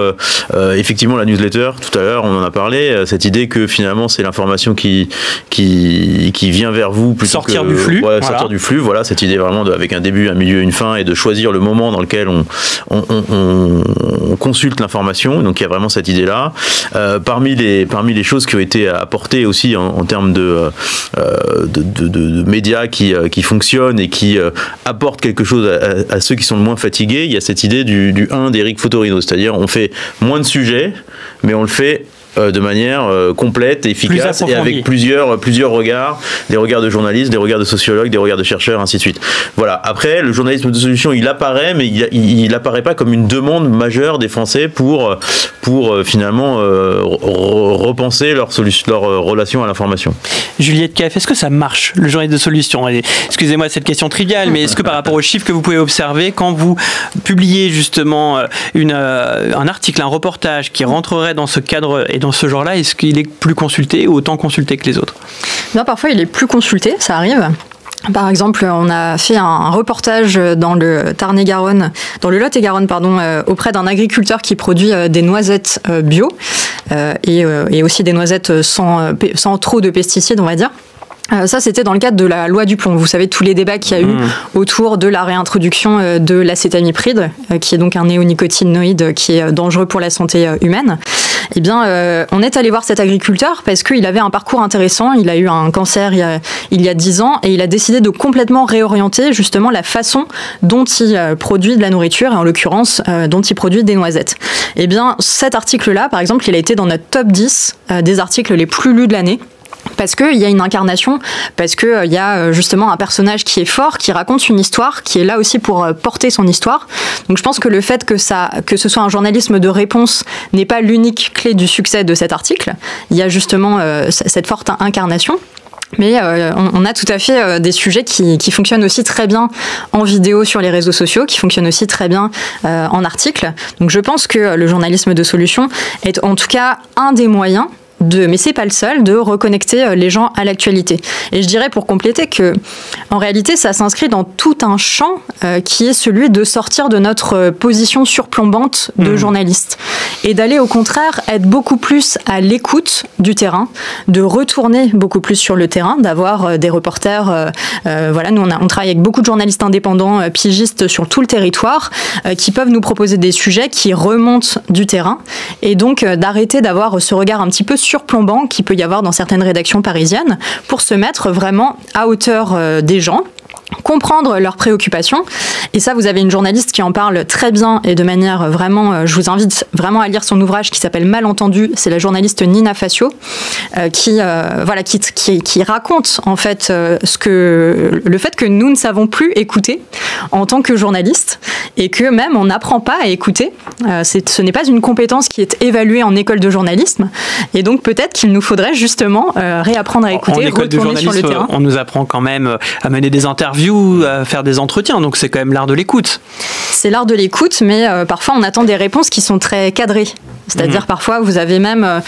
effectivement la newsletter. Tout à l'heure, on en a parlé, cette idée que finalement c'est l'information qui vient vers vous plutôt sortir du flux. Ouais, sortir du flux. Voilà, cette idée vraiment avec un début, un milieu, une fin et de choisir le moment dans lequel on consulte l'information. Donc il y a vraiment cette idée-là. Parmi les choses qui ont été apportées aussi en termes de médias qui fonctionnent et qui apportent quelque chose à ceux qui sont le moins fatigués, il y a cette idée du 1 d'Éric Fotorino, c'est-à-dire on fait moins de sujets, mais on le fait de manière complète, efficace et avec plusieurs regards, des regards de journalistes, des regards de sociologues, des regards de chercheurs, ainsi de suite. Voilà. Après, le journalisme de solution, il apparaît, mais il apparaît pas comme une demande majeure des Français pour finalement repenser leur relation à l'information. Juliette Keff, est-ce que ça marche, le journalisme de solution? Excusez-moi cette question triviale, mais est-ce que par rapport aux chiffres que vous pouvez observer, quand vous publiez justement un article, un reportage qui rentrerait dans ce cadre et dans ce genre-là, est-ce qu'il est plus consulté ou autant consulté que les autres? Non, parfois il est plus consulté, ça arrive. Par exemple, on a fait un reportage dans le Tarn-et-Garonne, dans le Lot-et-Garonne, auprès d'un agriculteur qui produit des noisettes bio et aussi des noisettes sans trop de pesticides, on va dire. Ça, c'était dans le cadre de la loi du plomb. Vous savez, tous les débats qu'il y a eu autour de la réintroduction de l'acétamipride, qui est donc un néonicotinoïde qui est dangereux pour la santé humaine. Eh bien, on est allé voir cet agriculteur parce qu'il avait un parcours intéressant. Il a eu un cancer il y a 10 ans et il a décidé de complètement réorienter justement la façon dont il produit de la nourriture et en l'occurrence dont il produit des noisettes. Eh bien, cet article-là, par exemple, il a été dans notre top 10 des articles les plus lus de l'année. parce qu'il y a une incarnation, parce qu'il y a justement un personnage qui est fort, qui raconte une histoire, qui est là aussi pour porter son histoire. Donc je pense que le fait que ce soit un journalisme de réponse n'est pas l'unique clé du succès de cet article. Il y a justement cette forte incarnation. Mais on a tout à fait des sujets qui fonctionnent aussi très bien en vidéo sur les réseaux sociaux, qui fonctionnent aussi très bien en article. Donc je pense que le journalisme de solution est en tout cas un des moyens mais c'est pas le seul, de reconnecter les gens à l'actualité. Et je dirais pour compléter que, en réalité, ça s'inscrit dans tout un champ qui est celui de sortir de notre position surplombante de journaliste et d'aller au contraire être beaucoup plus à l'écoute du terrain, de retourner beaucoup plus sur le terrain, d'avoir des reporters. Voilà, nous on travaille avec beaucoup de journalistes indépendants, pigistes sur tout le territoire, qui peuvent nous proposer des sujets qui remontent du terrain, et donc d'arrêter d'avoir ce regard un petit peu surplombant qu'il peut y avoir dans certaines rédactions parisiennes pour se mettre vraiment à hauteur des gens, comprendre leurs préoccupations. Et ça, vous avez une journaliste qui en parle très bien et de manière vraiment, je vous invite vraiment à lire son ouvrage qui s'appelle Malentendu. C'est la journaliste Nina Facio qui raconte en fait le fait que nous ne savons plus écouter en tant que journaliste et que même on n'apprend pas à écouter. Ce n'est pas une compétence qui est évaluée en école de journalisme, et donc peut-être qu'il nous faudrait justement réapprendre à écouter, retourner sur le terrain. On nous apprend quand même à mener des interviews, à faire des entretiens, donc c'est quand même l'art de l'écoute. C'est l'art de l'écoute, mais parfois on attend des réponses qui sont très cadrées. C'est-à-dire parfois vous avez même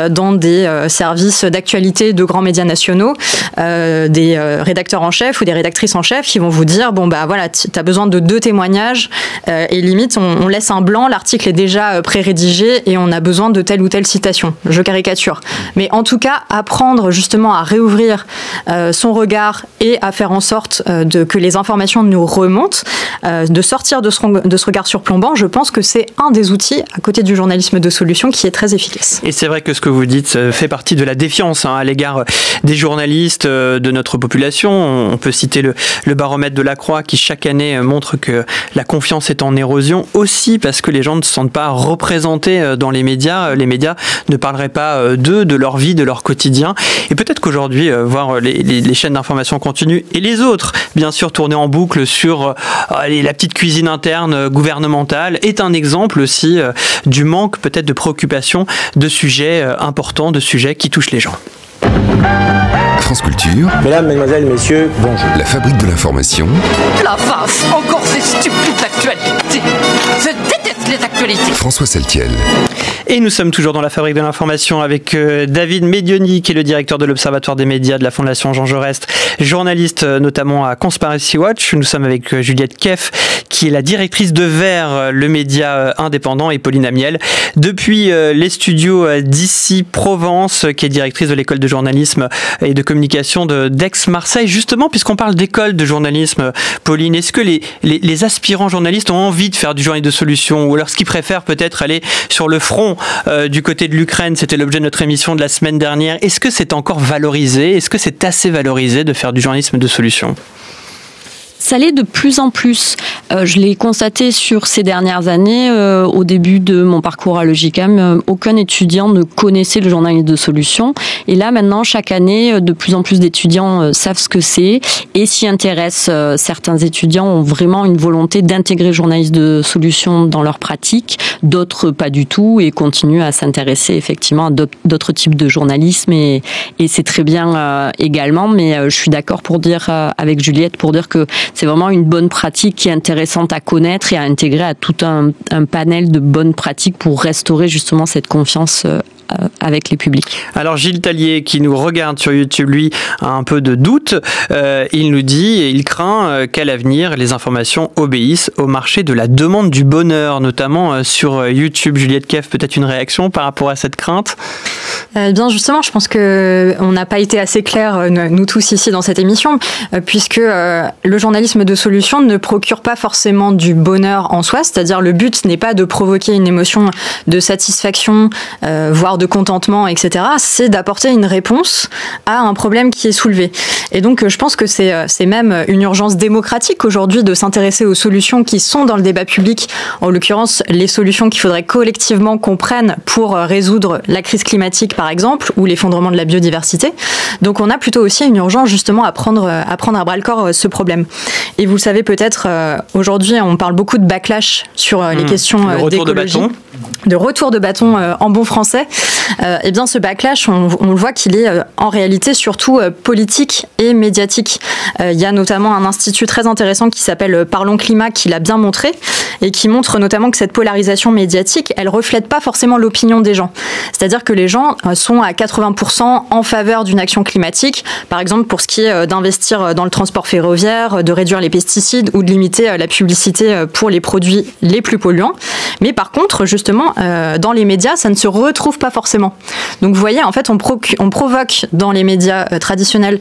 dans des services d'actualité de grands médias nationaux des rédacteurs en chef ou des rédactrices en chef qui vont vous dire bon bah voilà, tu as besoin de 2 témoignages et limite on laisse un blanc, l'article est déjà pré-rédigé et on a besoin de telle ou telle citation. Je caricature. Mais en tout cas, apprendre justement à réouvrir son regard et à faire en sorte que les informations nous remontent, de sortir de ce regard surplombant, je pense que c'est un des outils à côté du journalisme de solution qui est très efficace. Et c'est vrai que ce que vous dites fait partie de la défiance à l'égard des journalistes, de notre population. On peut citer le baromètre de la Croix qui chaque année montre que la confiance est en érosion, aussi parce que les gens ne se sentent pas représentés dans les médias. Les médias ne parleraient pas d'eux, de leur vie, de leur quotidien. Et peut-être qu'aujourd'hui, voir les chaînes d'information continue et les autres, bien sûr, tourner en boucle sur la petite cuisine interne gouvernementale est un exemple aussi du manque peut-être de préoccupation de sujets importants, de sujets qui touchent les gens. France Culture. Mesdames, Mesdemoiselles, Messieurs, bonjour. La fabrique de l'information. La face, encore ces stupides actualités. Je déteste les actualités. François Saltiel. Et nous sommes toujours dans la fabrique de l'information avec David Medioni, qui est le directeur de l'Observatoire des médias de la Fondation Jean Jaurès, journaliste notamment à Conspiracy Watch. Nous sommes avec Juliette Keff, qui est la directrice de Vert, le média indépendant, et Pauline Amiel, depuis les studios d'Ici Provence, qui est directrice de l'école de journalisme et de communication d'Aix-Marseille. Justement, puisqu'on parle d'école de journalisme, Pauline, est-ce que les aspirants journalistes ont envie de faire du journalisme de solution, ou alors ce qu'ils préfèrent peut-être aller sur le front du côté de l'Ukraine? C'était l'objet de notre émission de la semaine dernière. Est-ce que c'est encore valorisé? Est-ce que c'est assez valorisé de faire du journalisme de solution? Ça l'est de plus en plus. Je l'ai constaté sur ces dernières années. Au début de mon parcours à Logicam, aucun étudiant ne connaissait le journalisme de solution. Et là, maintenant, chaque année, de plus en plus d'étudiants savent ce que c'est et s'y intéressent. Certains étudiants ont vraiment une volonté d'intégrer le journalisme de solution dans leur pratique. D'autres, pas du tout, et continuent à s'intéresser effectivement à d'autres types de journalisme. Et c'est très bien également. Mais je suis d'accord pour dire, avec Juliette, pour dire que c'est vraiment une bonne pratique qui est intéressante à connaître et à intégrer à tout un panel de bonnes pratiques pour restaurer justement cette confiance avec les publics. Alors Gilles Tallier, qui nous regarde sur YouTube, lui, a un peu de doute. Il nous dit, et il craint qu'à l'avenir, les informations obéissent au marché de la demande du bonheur, notamment sur YouTube. Juliette Keff, peut-être une réaction par rapport à cette crainte? Bien justement, je pense qu'on n'a pas été assez clairs, nous tous ici dans cette émission, puisque le journalisme de solution ne procure pas forcément du bonheur en soi, c'est-à-dire le but n'est pas de provoquer une émotion de satisfaction, voire de contentement, etc. C'est d'apporter une réponse à un problème qui est soulevé. Et donc, je pense que c'est même une urgence démocratique aujourd'hui de s'intéresser aux solutions qui sont dans le débat public, en l'occurrence les solutions qu'il faudrait collectivement qu'on prenne pour résoudre la crise climatique, par exemple, ou l'effondrement de la biodiversité. Donc, on a plutôt aussi une urgence justement à prendre à bras-le-corps ce problème. Et vous le savez peut-être, aujourd'hui, on parle beaucoup de backlash sur les questions d'écologie. De retour de bâton en bon français. Eh bien, ce backlash, on le voit qu'il est en réalité surtout politique et médiatique. Il y a notamment un institut très intéressant qui s'appelle Parlons Climat qui l'a bien montré et qui montre notamment que cette polarisation médiatique, elle reflète pas forcément l'opinion des gens. C'est-à-dire que les gens sont à 80% en faveur d'une action climatique, par exemple pour ce qui est d'investir dans le transport ferroviaire, de réduire les pesticides ou de limiter la publicité pour les produits les plus polluants. Mais par contre, justement, dans les médias, ça ne se retrouve pas forcément. Donc vous voyez, en fait, on provoque dans les médias traditionnels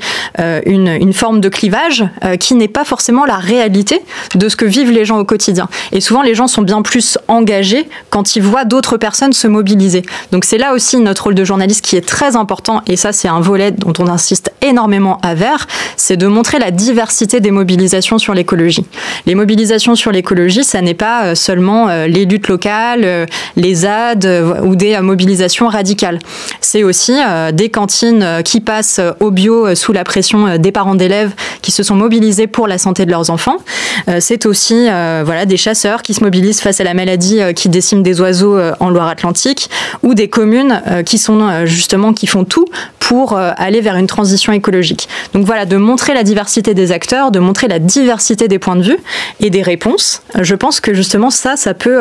une forme de clivage qui n'est pas forcément la réalité de ce que vivent les gens au quotidien. Et souvent, les gens sont bien plus engagés quand ils voient d'autres personnes se mobiliser. Donc c'est là aussi notre rôle de journaliste qui est très important, et ça c'est un volet dont on insiste énormément à Vert, c'est de montrer la diversité des mobilisations sur l'écologie. Les mobilisations sur l'écologie, ça n'est pas seulement les luttes locales, les ZAD ou des mobilisations radicales. C'est aussi des cantines qui passent au bio sous la pression des parents d'élèves qui se sont mobilisés pour la santé de leurs enfants. C'est aussi voilà, des chasseurs qui se mobilisent face à la maladie qui décime des oiseaux en Loire-Atlantique, ou des communes qui sont justement qui font tout pour aller vers une transition écologique. Donc voilà, de montrer la diversité des acteurs, de montrer la diversité des points de vue et des réponses. Je pense que justement ça peut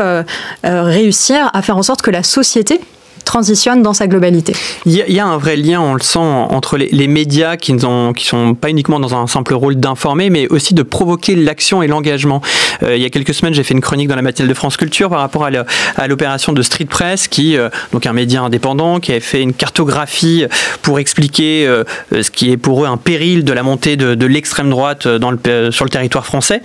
réussir à faire en sorte que la société transitionne dans sa globalité. Il y a un vrai lien, on le sent, entre les médias qui sont pas uniquement dans un simple rôle d'informer, mais aussi de provoquer l'action et l'engagement. Il y a quelques semaines, j'ai fait une chronique dans la matinale de France Culture par rapport à l'opération de Street Press, donc un média indépendant, qui avait fait une cartographie pour expliquer ce qui est pour eux un péril de la montée de l'extrême droite sur le territoire français.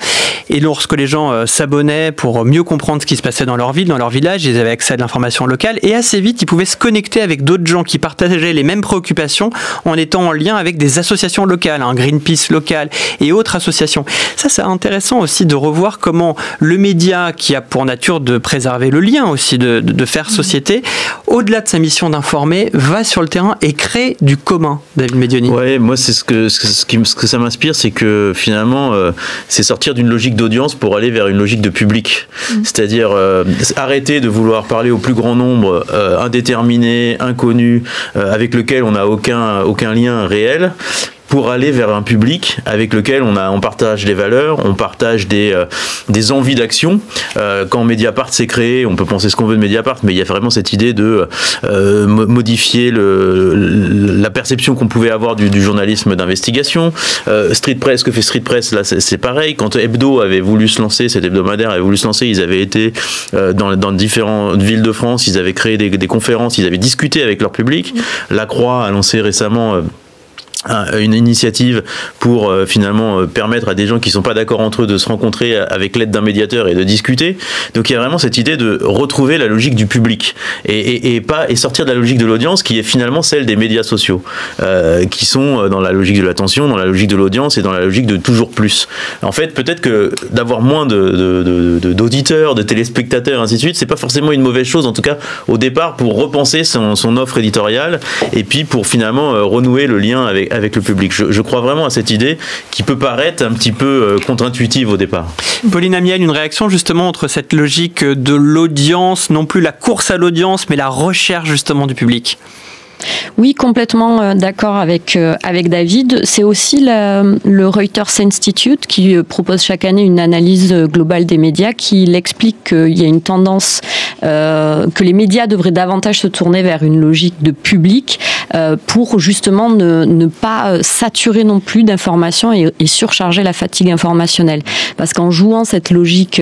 Et lorsque les gens s'abonnaient pour mieux comprendre ce qui se passait dans leur ville, dans leur village, ils avaient accès à de l'information locale, et assez vite, ils pouvaient se connecter avec d'autres gens qui partageaient les mêmes préoccupations en étant en lien avec des associations locales, Greenpeace local et autres associations. Ça, c'est intéressant aussi de revoir comment le média, qui a pour nature de préserver le lien aussi, de faire société, au-delà de sa mission d'informer, va sur le terrain et crée du commun. David Medioni. Ouais, moi, c'est ce que ça m'inspire, c'est que finalement, c'est sortir d'une logique d'audience pour aller vers une logique de public. C'est-à-dire arrêter de vouloir parler au plus grand nombre, indéterminé, inconnu, avec lequel on n'a aucun lien réel, pour aller vers un public avec lequel on partage des valeurs, on partage des envies d'action. Quand Mediapart s'est créé, on peut penser ce qu'on veut de Mediapart, mais il y a vraiment cette idée de modifier la perception qu'on pouvait avoir du journalisme d'investigation. Street Press, que fait Street Press, là c'est pareil. Quand Hebdo avait voulu se lancer, cet hebdomadaire avait voulu se lancer, ils avaient été dans différentes villes de France, ils avaient créé des conférences, ils avaient discuté avec leur public. La Croix a lancé récemment une initiative pour finalement permettre à des gens qui ne sont pas d'accord entre eux de se rencontrer avec l'aide d'un médiateur et de discuter. Donc il y a vraiment cette idée de retrouver la logique du public et sortir de la logique de l'audience qui est finalement celle des médias sociaux, qui sont dans la logique de l'attention, dans la logique de l'audience et dans la logique de toujours plus. En fait, peut-être que d'avoir moins d'auditeurs, de téléspectateurs, ainsi de suite, c'est pas forcément une mauvaise chose, en tout cas au départ, pour repenser son offre éditoriale et puis pour finalement renouer le lien avec le public. Je crois vraiment à cette idée qui peut paraître un petit peu contre-intuitive au départ. Pauline Amiel, une réaction justement entre cette logique de l'audience, non plus la course à l'audience, mais la recherche justement du public. Oui, complètement d'accord avec David. C'est aussi le Reuters Institute qui propose chaque année une analyse globale des médias qui explique qu'il y a une tendance que les médias devraient davantage se tourner vers une logique de public pour justement ne pas saturer non plus d'informations et surcharger la fatigue informationnelle. Parce qu'en jouant cette logique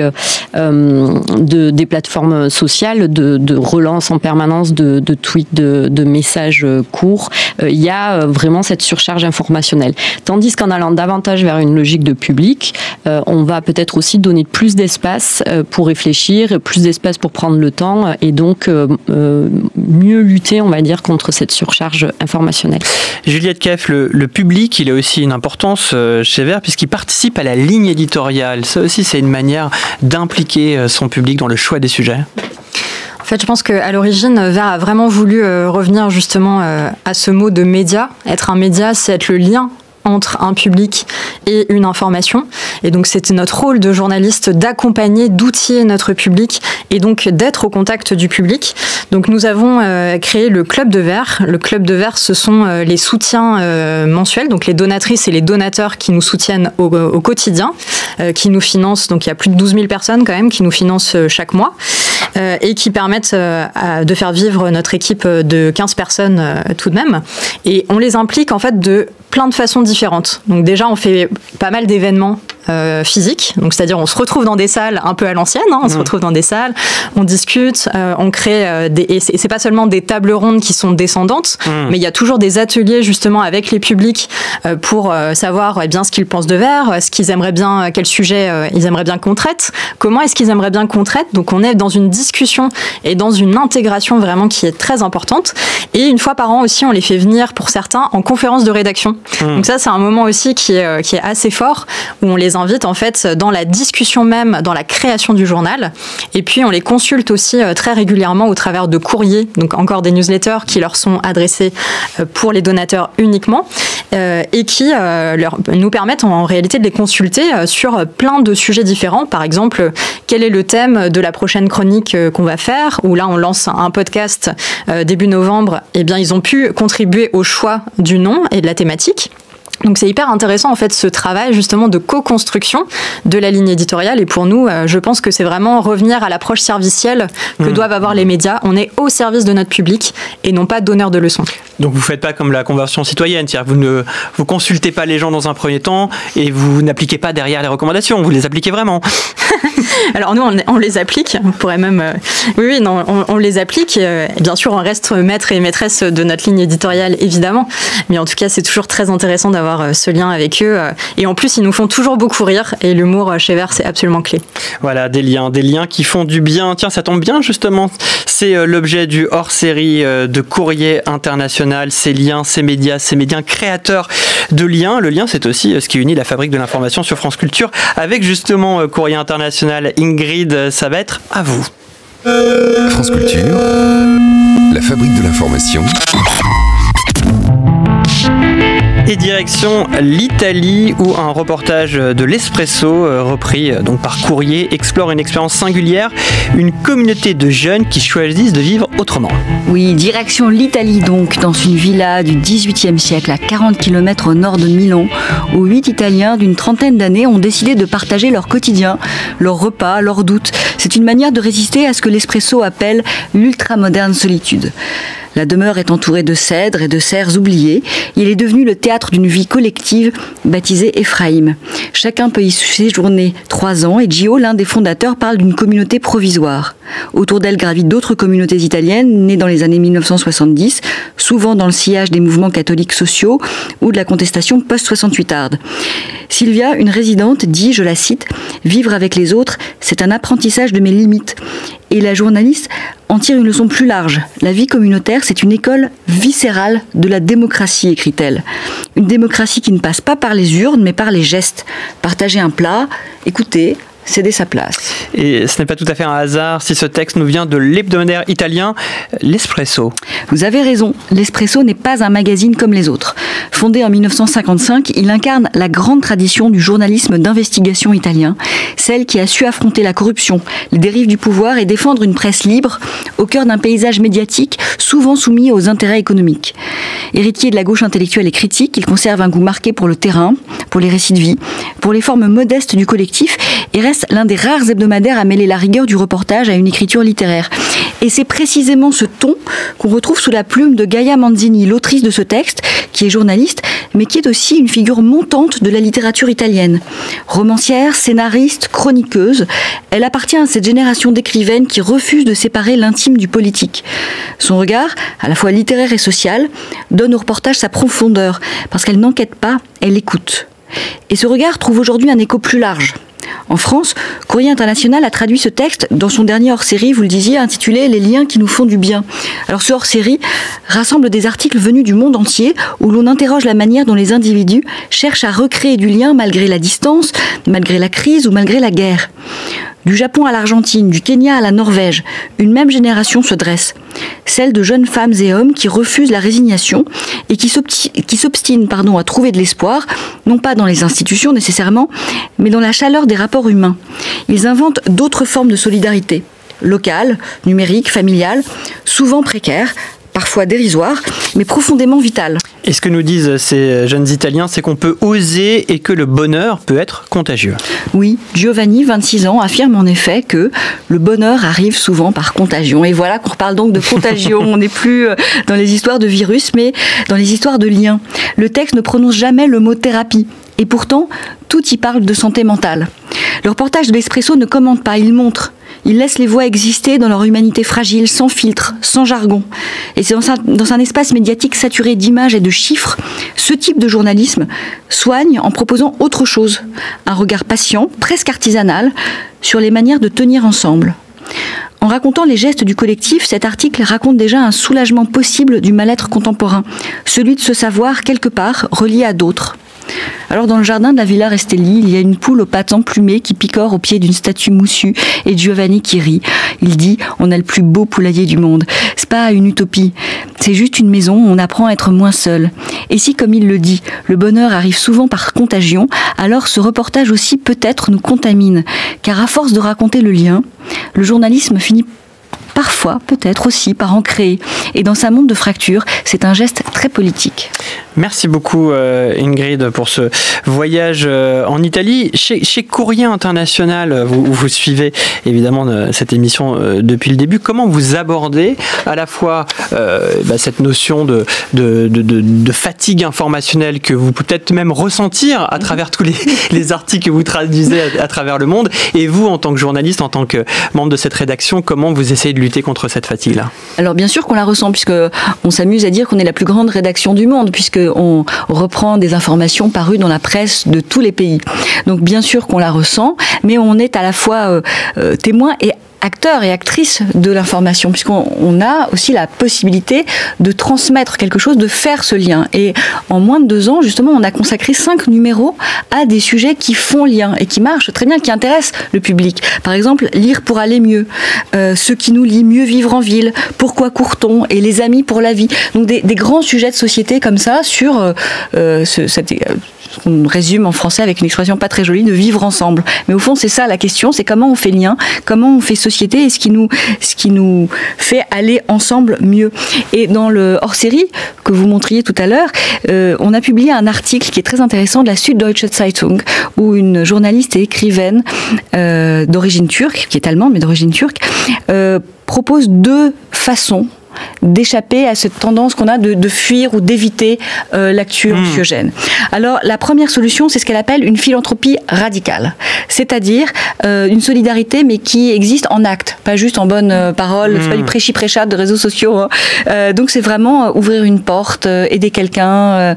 des plateformes sociales, de relance en permanence de tweets, de messages courts, il y a vraiment cette surcharge informationnelle. Tandis qu'en allant davantage vers une logique de public, on va peut-être aussi donner plus d'espace pour réfléchir, plus d'espace pour prendre le temps et donc mieux lutter, on va dire, contre cette surcharge informationnelle. Juliette Keff, le public, il a aussi une importance chez Vert puisqu'il participe à la ligne éditoriale. Ça aussi, c'est une manière d'impliquer son public dans le choix des sujets. En fait, je pense qu'à l'origine, Vert a vraiment voulu revenir justement à ce mot de média. Être un média, c'est être le lien entre un public et une information. Et donc, c'était notre rôle de journaliste d'accompagner, d'outiller notre public et donc d'être au contact du public. Donc, nous avons créé le Club de Vert. Le Club de Vert, ce sont les soutiens mensuels, donc les donatrices et les donateurs qui nous soutiennent au quotidien, qui nous financent. Donc, il y a plus de 12 000 personnes quand même qui nous financent chaque mois et qui permettent de faire vivre notre équipe de 15 personnes tout de même. Et on les implique en fait de plein de façons différentes. Donc déjà, on fait pas mal d'événements physiques, donc c'est-à-dire on se retrouve dans des salles un peu à l'ancienne, hein, on se retrouve dans des salles, on discute, on crée et c'est pas seulement des tables rondes qui sont descendantes, mais il y a toujours des ateliers justement avec les publics pour savoir bien ce qu'ils pensent de Vert, ce qu'ils aimeraient bien, quel sujet ils aimeraient bien qu'on traite, comment est-ce qu'ils aimeraient bien qu'on traite. Donc on est dans une discussion et dans une intégration vraiment qui est très importante. Et une fois par an aussi, on les fait venir pour certains en conférence de rédaction. Donc ça, c'est un moment aussi qui est assez fort, où on les invite en fait dans la discussion même, dans la création du journal. Et puis on les consulte aussi très régulièrement au travers de courriers, donc encore des newsletters qui leur sont adressés pour les donateurs uniquement et qui nous permettent en réalité de les consulter sur plein de sujets différents. Par exemple, quel est le thème de la prochaine chronique qu'on va faire, où là on lance un podcast début novembre. Eh bien, ils ont pu contribuer au choix du nom et de la thématique. Donc c'est hyper intéressant en fait ce travail justement de co-construction de la ligne éditoriale, et pour nous je pense que c'est vraiment revenir à l'approche servicielle que doivent avoir les médias. On est au service de notre public et non pas donneur de leçons. Donc vous faites pas comme la conversion citoyenne, c'est-à-dire vous consultez pas les gens dans un premier temps et vous n'appliquez pas derrière les recommandations, vous les appliquez vraiment. Alors nous on les applique, on pourrait même on les applique, bien sûr on reste maître et maîtresse de notre ligne éditoriale évidemment, mais en tout cas c'est toujours très intéressant d'avoir ce lien avec eux, et en plus ils nous font toujours beaucoup rire, et l'humour chez Vert c'est absolument clé. Voilà, des liens qui font du bien. Tiens, ça tombe bien justement, c'est l'objet du hors-série de Courrier International, ces liens, ces médias créateurs de liens. Le lien, c'est aussi ce qui unit la Fabrique de l'information sur France Culture avec justement Courrier International. Ingrid, ça va être à vous. France Culture, la Fabrique de l'information. Et direction l'Italie, où un reportage de l'Espresso, repris donc par Courrier, explore une expérience singulière, une communauté de jeunes qui choisissent de vivre autrement. Oui, direction l'Italie donc, dans une villa du XVIIIe siècle, à 40 km au nord de Milan, où 8 Italiens d'une trentaine d'années ont décidé de partager leur quotidien, leurs repas, leurs doutes. C'est une manière de résister à ce que l'Espresso appelle l'ultramoderne solitude. La demeure est entourée de cèdres et de serres oubliées. Il est devenu le théâtre d'une vie collective baptisée Ephraïm. Chacun peut y séjourner 3 ans, et Gio, l'un des fondateurs, parle d'une communauté provisoire. Autour d'elle gravitent d'autres communautés italiennes nées dans les années 1970, souvent dans le sillage des mouvements catholiques sociaux ou de la contestation post-68arde. Sylvia, une résidente, dit, je la cite, « Vivre avec les autres, c'est un apprentissage de mes limites. » Et la journaliste en tire une leçon plus large. La vie communautaire, c'est une école viscérale de la démocratie, écrit-elle. Une démocratie qui ne passe pas par les urnes, mais par les gestes. Partager un plat, écouter, céder sa place. Et ce n'est pas tout à fait un hasard si ce texte nous vient de l'hebdomadaire italien L'Espresso. Vous avez raison, L'Espresso n'est pas un magazine comme les autres. Fondé en 1955, il incarne la grande tradition du journalisme d'investigation italien, celle qui a su affronter la corruption, les dérives du pouvoir et défendre une presse libre au cœur d'un paysage médiatique souvent soumis aux intérêts économiques. Héritier de la gauche intellectuelle et critique, il conserve un goût marqué pour le terrain, pour les récits de vie, pour les formes modestes du collectif, et reste l'un des rares hebdomadaires à mêler la rigueur du reportage à une écriture littéraire. Et c'est précisément ce ton qu'on retrouve sous la plume de Gaia Manzini, l'autrice de ce texte, qui est journaliste, mais qui est aussi une figure montante de la littérature italienne. Romancière, scénariste, chroniqueuse, elle appartient à cette génération d'écrivaines qui refusent de séparer l'intime du politique. Son regard, à la fois littéraire et social, donne au reportage sa profondeur, parce qu'elle n'enquête pas, elle écoute. Et ce regard trouve aujourd'hui un écho plus large. En France, Courrier International a traduit ce texte dans son dernier hors-série, vous le disiez, intitulé « Les liens qui nous font du bien ». Alors ce hors-série rassemble des articles venus du monde entier où l'on interroge la manière dont les individus cherchent à recréer du lien malgré la distance, malgré la crise ou malgré la guerre. Du Japon à l'Argentine, du Kenya à la Norvège, une même génération se dresse. Celle de jeunes femmes et hommes qui refusent la résignation et qui s'obstinent à trouver de l'espoir, non pas dans les institutions nécessairement, mais dans la chaleur des rapports humains. Ils inventent d'autres formes de solidarité, locale, numérique, familiale, souvent précaires, parfois dérisoires, mais profondément vitales. Et ce que nous disent ces jeunes Italiens, c'est qu'on peut oser et que le bonheur peut être contagieux. Oui, Giovanni, 26 ans, affirme en effet que le bonheur arrive souvent par contagion. Et voilà qu'on reparle donc de contagion. On n'est plus dans les histoires de virus, mais dans les histoires de liens. Le texte ne prononce jamais le mot thérapie. Et pourtant, tout y parle de santé mentale. Le reportage de l'Espresso ne commente pas, il montre. Il laisse les voix exister dans leur humanité fragile, sans filtre, sans jargon. Et c'est dans un espace médiatique saturé d'images et de chiffres, ce type de journalisme soigne en proposant autre chose. Un regard patient, presque artisanal, sur les manières de tenir ensemble. En racontant les gestes du collectif, cet article raconte déjà un soulagement possible du mal-être contemporain, celui de se savoir quelque part relié à d'autres. Alors dans le jardin de la Villa Restelli, il y a une poule aux pattes emplumées qui picore au pied d'une statue moussue et Giovanni qui rit. Il dit « On a le plus beau poulailler du monde ». C'est pas une utopie, c'est juste une maison où on apprend à être moins seul. Et si, comme il le dit, le bonheur arrive souvent par contagion, alors ce reportage aussi peut-être nous contamine. Car à force de raconter le lien, le journalisme finit parfois, peut-être aussi, par en créer. Et dans sa monde de fractures, c'est un geste très politique. Merci beaucoup Ingrid pour ce voyage en Italie. Chez Courrier International, vous suivez évidemment cette émission depuis le début. Comment vous abordez à la fois cette notion de fatigue informationnelle que vous peut-être même ressentir à travers tous les articles que vous traduisez à travers le monde, et vous en tant que journaliste, en tant que membre de cette rédaction, comment vous essayez de lutter contre cette fatigue-là? Alors bien sûr qu'on la ressent, puisque on s'amuse à dire qu'on est la plus grande rédaction du monde, puisque on reprend des informations parues dans la presse de tous les pays. Donc bien sûr qu'on la ressent, mais on est à la fois témoin et acteurs et actrices de l'information, puisqu'on a aussi la possibilité de transmettre quelque chose, de faire ce lien. Et en moins de 2 ans, justement, on a consacré 5 numéros à des sujets qui font lien et qui marchent très bien, qui intéressent le public. Par exemple, Lire pour aller mieux, Ce qui nous lie, Mieux vivre en ville, Pourquoi court-on et Les amis pour la vie. Donc des grands sujets de société comme ça sur on résume en français avec une expression pas très jolie, de vivre ensemble. Mais au fond, c'est ça la question, c'est comment on fait lien, comment on fait société et ce qui nous fait aller ensemble mieux. Et dans le hors-série que vous montriez tout à l'heure, on a publié un article qui est très intéressant de la Süddeutsche Zeitung, où une journaliste et écrivaine d'origine turque, qui est allemande mais d'origine turque, propose 2 façons d'échapper à cette tendance qu'on a de fuir ou d'éviter l'actu anxiogène. Alors la première solution, c'est ce qu'elle appelle une philanthropie radicale, c'est-à-dire une solidarité mais qui existe en acte, pas juste en bonne parole, c'est pas du prêchi-prêchat de réseaux sociaux, hein. Donc c'est vraiment ouvrir une porte, aider quelqu'un,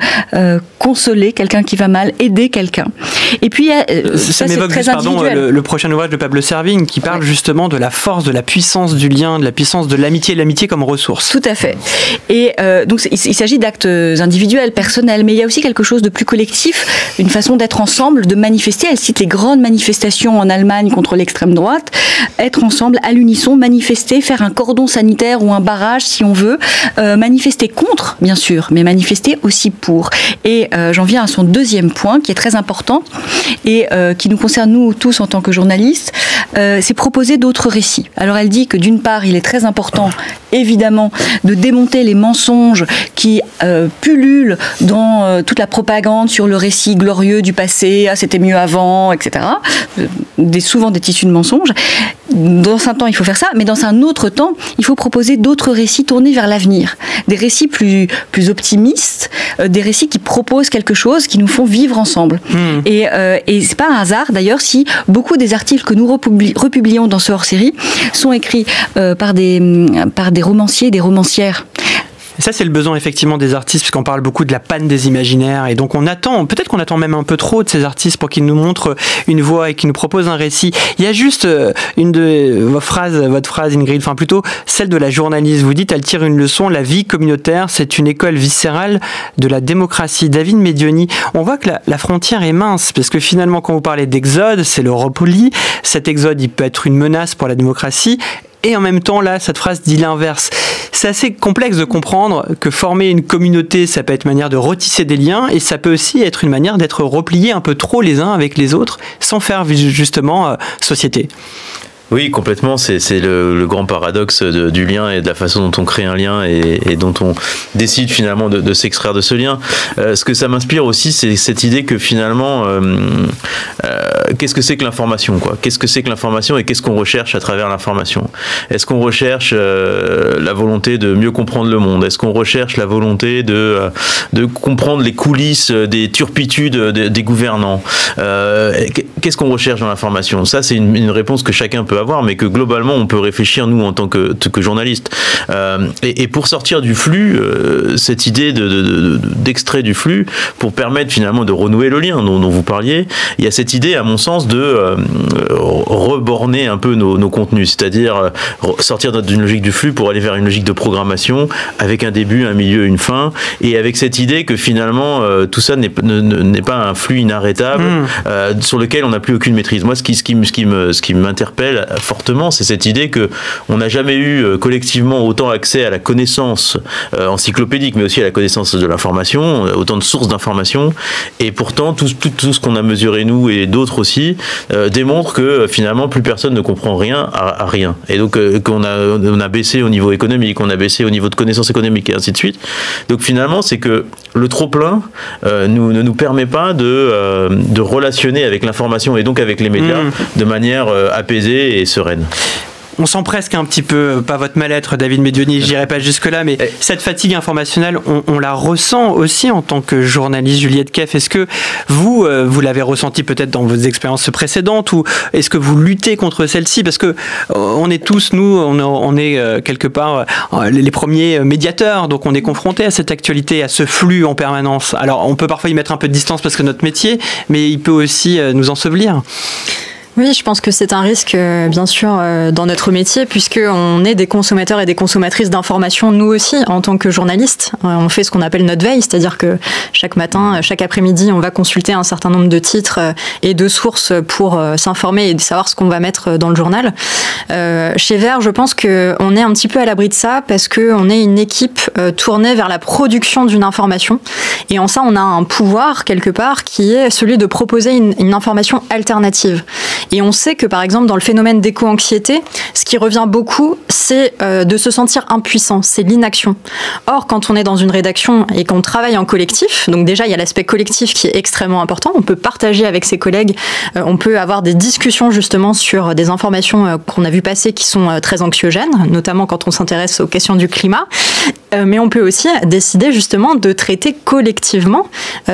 consoler quelqu'un qui va mal, aider quelqu'un. Et puis ça m'évoque juste, le prochain ouvrage de Pablo Servigne qui parle justement de la force, de la puissance du lien, de la puissance de l'amitié comme ressource. Tout à fait. Et donc il s'agit d'actes individuels, personnels, mais il y a aussi quelque chose de plus collectif, une façon d'être ensemble, de manifester. Elle cite les grandes manifestations en Allemagne contre l'extrême droite, être ensemble à l'unisson, manifester, faire un cordon sanitaire ou un barrage si on veut, manifester contre, bien sûr, mais manifester aussi pour. Et j'en viens à son deuxième point qui est très important et qui nous concerne nous tous en tant que journalistes, c'est proposer d'autres récits. Alors elle dit que d'une part, il est très important, évidemment, de démonter les mensonges qui pullulent dans toute la propagande sur le récit glorieux du passé, ah, c'était mieux avant, etc. Souvent des tissus de mensonges. Dans un temps, il faut faire ça, mais dans un autre temps, il faut proposer d'autres récits tournés vers l'avenir. Des récits plus optimistes, des récits qui proposent quelque chose, qui nous font vivre ensemble. Et c'est pas un hasard, d'ailleurs, si beaucoup des articles que nous republions dans ce hors-série sont écrits par des romanciers et des romancières. Et ça, c'est le besoin effectivement des artistes, puisqu'on parle beaucoup de la panne des imaginaires. Et donc, peut-être qu'on attend même un peu trop de ces artistes pour qu'ils nous montrent une voix et qu'ils nous proposent un récit. Il y a juste une de votre phrase, Ingrid, enfin plutôt celle de la journaliste. Vous dites, elle tire une leçon, la vie communautaire, c'est une école viscérale de la démocratie. David Medioni, on voit que la frontière est mince, parce que finalement, quand vous parlez d'exode, c'est le repli. Cet exode, il peut être une menace pour la démocratie. Et en même temps, là, cette phrase dit l'inverse. C'est assez complexe de comprendre que former une communauté, ça peut être une manière de retisser des liens, et ça peut aussi être une manière d'être repliés un peu trop les uns avec les autres, sans faire justement société. Oui, complètement. C'est le grand paradoxe du lien et de la façon dont on crée un lien et dont on décide finalement de s'extraire de ce lien. Ce que ça m'inspire aussi, c'est cette idée que finalement, qu'est-ce que c'est que l'information, quoi ? Qu'est-ce que c'est que l'information et qu'est-ce qu'on recherche à travers l'information ? Est-ce qu'on recherche la volonté de mieux comprendre le monde ? Est-ce qu'on recherche la volonté de comprendre les coulisses des turpitudes des gouvernants ? Qu'est-ce qu'on recherche dans l'information ? Ça, c'est une réponse que chacun peut avoir, mais que globalement on peut réfléchir nous en tant que journalistes. Et pour sortir du flux, cette idée d'extrait du flux, pour permettre finalement de renouer le lien dont vous parliez, il y a cette idée, à mon sens, de reborner un peu nos contenus, c'est-à-dire sortir d'une logique du flux pour aller vers une logique de programmation avec un début, un milieu, une fin, et avec cette idée que finalement tout ça n'est pas un flux inarrêtable sur lequel on n'a plus aucune maîtrise. Moi, ce qui m'interpelle fortement, c'est cette idée que on n'a jamais eu collectivement autant accès à la connaissance encyclopédique, mais aussi à la connaissance de l'information, autant de sources d'informations, et pourtant tout ce qu'on a mesuré nous et d'autres aussi démontre que finalement plus personne ne comprend rien à rien, et donc qu'on a baissé au niveau économique, on a baissé au niveau de connaissances économiques et ainsi de suite. Donc finalement, c'est que le trop plein ne nous permet pas de relationner avec l'information et donc avec les médias de manière apaisée et sereine. On sent presque un petit peu, pas votre mal-être, David Medioni, j'irai pas jusque-là, mais cette fatigue informationnelle, on la ressent aussi en tant que journaliste. Juliette Keff, est-ce que vous l'avez ressenti peut-être dans vos expériences précédentes, ou est-ce que vous luttez contre celle-ci ? Parce que on est tous, nous, on est quelque part les premiers médiateurs, donc on est confrontés à cette actualité, à ce flux en permanence. Alors on peut parfois y mettre un peu de distance parce que notre métier, mais il peut aussi nous ensevelir. Oui, je pense que c'est un risque, bien sûr, dans notre métier, puisqu'on est des consommateurs et des consommatrices d'informations, nous aussi, en tant que journalistes. On fait ce qu'on appelle notre veille, c'est-à-dire que chaque matin, chaque après-midi, on va consulter un certain nombre de titres et de sources pour s'informer et savoir ce qu'on va mettre dans le journal. Chez Vert, je pense qu'on est un petit peu à l'abri de ça, parce qu'on est une équipe tournée vers la production d'une information. Et en ça, on a un pouvoir, quelque part, qui est celui de proposer une information alternative. Et on sait que, par exemple, dans le phénomène d'éco-anxiété, ce qui revient beaucoup, c'est de se sentir impuissant, c'est l'inaction. Or, quand on est dans une rédaction et qu'on travaille en collectif, donc déjà, il y a l'aspect collectif qui est extrêmement important. On peut partager avec ses collègues, on peut avoir des discussions justement sur des informations qu'on a vu passer qui sont très anxiogènes, notamment quand on s'intéresse aux questions du climat. Mais on peut aussi décider justement de traiter collectivement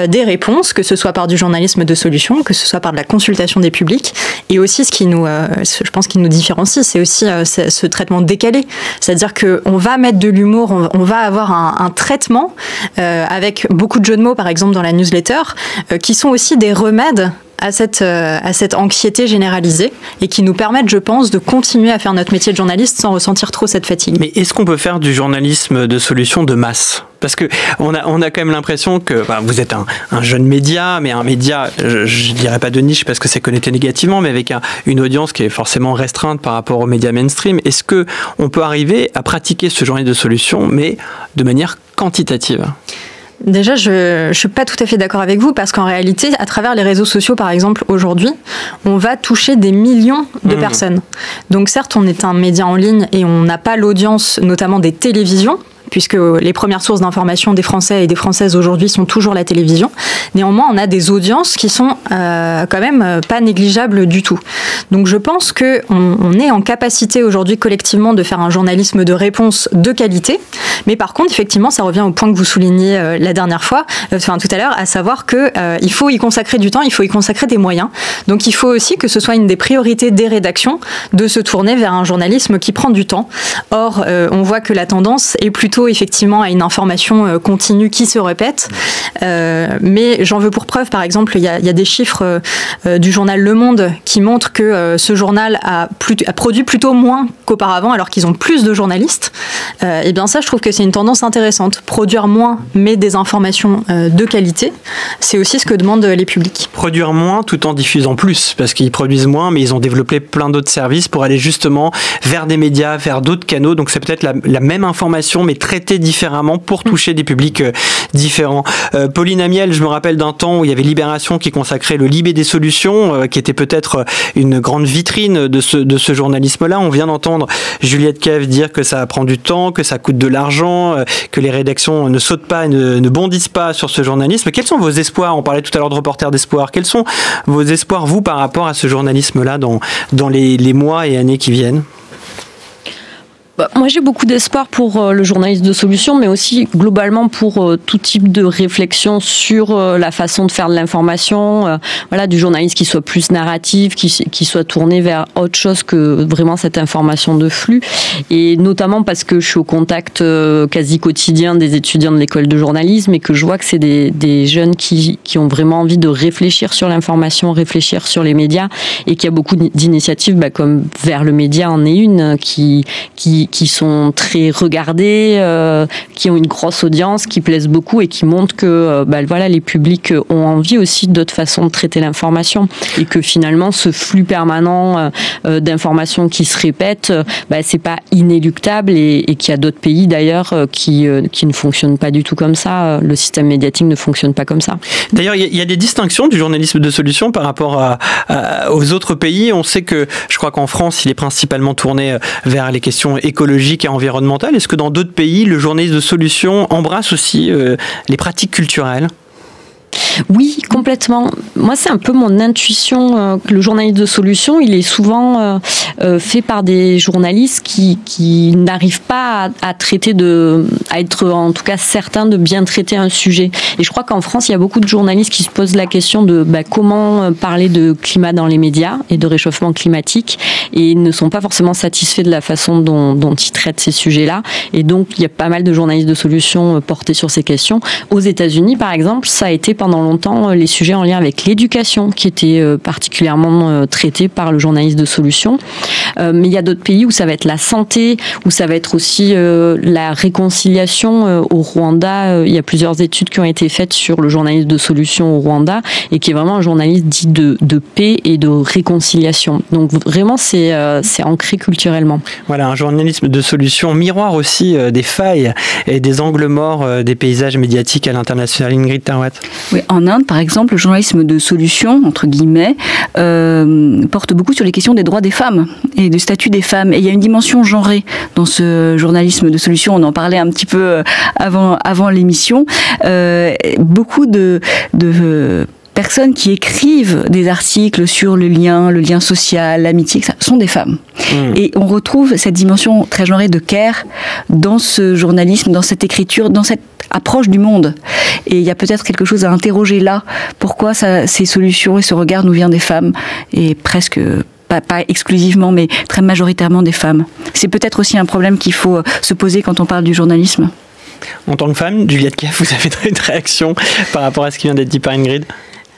des réponses, que ce soit par du journalisme de solution, que ce soit par de la consultation des publics. Et aussi, ce qui nous, je pense, qui nous différencie, c'est aussi ce traitement décalé. C'est-à-dire qu'on va mettre de l'humour, on va avoir un traitement avec beaucoup de jeux de mots, par exemple, dans la newsletter, qui sont aussi des remèdes à cette anxiété généralisée et qui nous permettent, je pense, de continuer à faire notre métier de journaliste sans ressentir trop cette fatigue. Mais est-ce qu'on peut faire du journalisme de solution de masse ? Parce que on a quand même l'impression que vous êtes un jeune média, mais un média, je dirais pas de niche parce que c'est connoté négativement, mais avec une audience qui est forcément restreinte par rapport aux médias mainstream. Est-ce que on peut arriver à pratiquer ce journalisme de solution, mais de manière quantitative ? Déjà, je suis pas tout à fait d'accord avec vous, parce qu'en réalité, à travers les réseaux sociaux, par exemple, aujourd'hui, on va toucher des millions de personnes. Donc certes, on est un média en ligne et on n'a pas l'audience, notamment des télévisions, puisque les premières sources d'information des Français et des Françaises aujourd'hui sont toujours la télévision. Néanmoins, on a des audiences qui sont quand même pas négligeables du tout. Donc je pense qu'on est en capacité aujourd'hui collectivement de faire un journalisme de réponse de qualité, mais par contre, effectivement, ça revient au point que vous soulignez la dernière fois, tout à l'heure, à savoir qu'il faut y consacrer du temps, il faut y consacrer des moyens. Donc il faut aussi que ce soit une des priorités des rédactions de se tourner vers un journalisme qui prend du temps. Or, on voit que la tendance est plutôt plutôt effectivement à une information continue qui se répète. Mais j'en veux pour preuve, par exemple, il y a des chiffres du journal Le Monde qui montrent que ce journal a produit plutôt moins qu'auparavant, alors qu'ils ont plus de journalistes. Et bien ça, je trouve que c'est une tendance intéressante. Produire moins, mais des informations de qualité, c'est aussi ce que demandent les publics. Produire moins tout en diffusant plus, parce qu'ils produisent moins, mais ils ont développé plein d'autres services pour aller justement vers des médias, vers d'autres canaux. Donc c'est peut-être la même information, mais traitée différemment pour toucher des publics différents. Pauline Amiel, je me rappelle d'un temps où il y avait Libération qui consacrait le Libé des solutions, qui était peut-être une grande vitrine de ce journalisme-là. On vient d'entendre Juliette Kev dire que ça prend du temps, que ça coûte de l'argent, que les rédactions ne sautent pas, ne bondissent pas sur ce journalisme. Quels sont vos espoirs? On parlait tout à l'heure de reporters d'espoir. Quels sont vos espoirs, vous, par rapport à ce journalisme-là dans les mois et années qui viennent? Moi, j'ai beaucoup d'espoir pour le journalisme de solution, mais aussi globalement pour tout type de réflexion sur la façon de faire de l'information, du journalisme qui soit plus narratif, qui soit tourné vers autre chose que vraiment cette information de flux. Et notamment parce que je suis au contact quasi quotidien des étudiants de l'école de journalisme et que je vois que c'est des jeunes qui ont vraiment envie de réfléchir sur l'information, réfléchir sur les médias, et qu'il y a beaucoup d'initiatives comme Vers le média en est une qui sont très regardés, qui ont une grosse audience, qui plaisent beaucoup et qui montrent que les publics ont envie aussi d'autres façons de traiter l'information et que finalement ce flux permanent d'informations qui se répètent, c'est pas inéluctable et qu'il y a d'autres pays d'ailleurs qui ne fonctionnent pas du tout comme ça. Le système médiatique ne fonctionne pas comme ça. D'ailleurs, il y a des distinctions du journalisme de solution par rapport aux autres pays. On sait que, je crois qu'en France, il est principalement tourné vers les questions écologiques et environnementales. Est-ce que dans d'autres pays, le journalisme de solution embrasse aussi les pratiques culturelles ? Oui, complètement. Moi, c'est un peu mon intuition que le journalisme de solution, il est souvent fait par des journalistes qui n'arrivent pas à être en tout cas certains de bien traiter un sujet. Et je crois qu'en France, il y a beaucoup de journalistes qui se posent la question de comment parler de climat dans les médias et de réchauffement climatique et ne sont pas forcément satisfaits de la façon dont ils traitent ces sujets-là. Et donc, il y a pas mal de journalistes de solution portés sur ces questions. Aux États-Unis, par exemple, ça a été pendant longtemps les sujets en lien avec l'éducation qui étaient particulièrement traités par le journaliste de solution. Mais il y a d'autres pays où ça va être la santé, où ça va être aussi la réconciliation. Au Rwanda, il y a plusieurs études qui ont été faites sur le journalisme de solution au Rwanda et qui est vraiment un journaliste dit de paix et de réconciliation. Donc vraiment, c'est ancré culturellement. Voilà, un journalisme de solution, miroir aussi des failles et des angles morts des paysages médiatiques à l'international. Ingrid Tharouet. Oui, en Inde, par exemple, le journalisme de solution, entre guillemets, porte beaucoup sur les questions des droits des femmes et du statut des femmes. Et il y a une dimension genrée dans ce journalisme de solution. On en parlait un petit peu avant l'émission. Beaucoup de personnes qui écrivent des articles sur le lien social, l'amitié, ça sont des femmes. Et on retrouve cette dimension très genrée de care dans ce journalisme, dans cette écriture, dans cette approche du monde. Et il y a peut-être quelque chose à interroger là. Pourquoi ces solutions et ce regard nous vient des femmes et presque pas exclusivement, mais très majoritairement des femmes. C'est peut-être aussi un problème qu'il faut se poser quand on parle du journalisme. En tant que femme, Juliette Kev, vous avez une réaction par rapport à ce qui vient d'être dit par Ingrid ?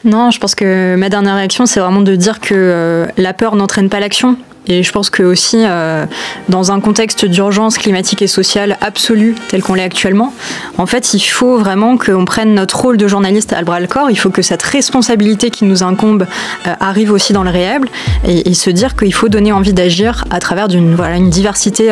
Non, je pense que ma dernière réaction, c'est vraiment de dire que la peur n'entraîne pas l'action. Et je pense que aussi, dans un contexte d'urgence climatique et sociale absolue, tel qu'on l'est actuellement, en fait, il faut vraiment qu'on prenne notre rôle de journaliste à bras-le-corps. Il faut que cette responsabilité qui nous incombe arrive aussi dans le réel et se dire qu'il faut donner envie d'agir à travers une diversité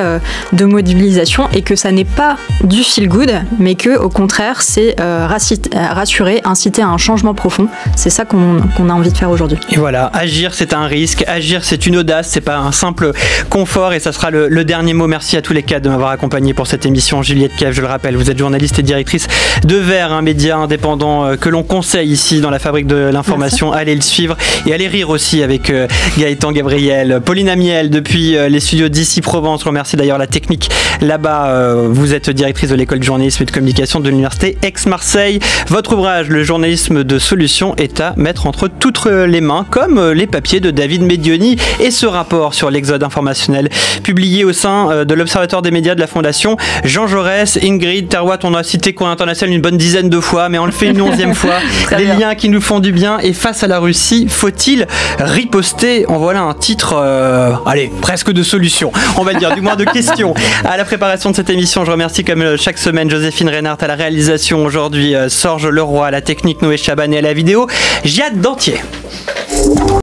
de mobilisation et que ça n'est pas du feel-good, mais que au contraire, c'est rassurer, inciter à un changement profond. C'est ça qu'on a envie de faire aujourd'hui. Et voilà, agir, c'est un risque. Agir, c'est une audace. C'est pas un simple confort et ça sera le dernier mot. Merci à tous les quatre de m'avoir accompagné pour cette émission. Juliette Kev, je le rappelle, vous êtes journaliste et directrice de Vert, un média indépendant que l'on conseille ici dans la fabrique de l'information. Allez le suivre et allez rire aussi avec Gaëtan Gabriel. Pauline Amiel depuis les studios d'Ici Provence. Je remercie d'ailleurs la technique là-bas. Vous êtes directrice de l'école de journalisme et de communication de l'université Aix-Marseille. Votre ouvrage, Le journalisme de solution, est à mettre entre toutes les mains, comme les papiers de David Medioni et ce rapport rapport sur l'exode informationnel publié au sein de l'Observatoire des médias de la Fondation Jean Jaurès. Ingrid Terwatt, on a cité Courrier International une bonne dizaine de fois, mais on le fait une 11e fois. Les liens qui nous font du bien. Et face à la Russie, faut-il riposter? En voilà un titre, allez, presque de solution, on va dire, du moins de questions. À la préparation de cette émission, je remercie comme chaque semaine Joséphine Reynard à la réalisation aujourd'hui, Sorge Leroy à la technique, Noé Chaban et à la vidéo, Giade Dantier.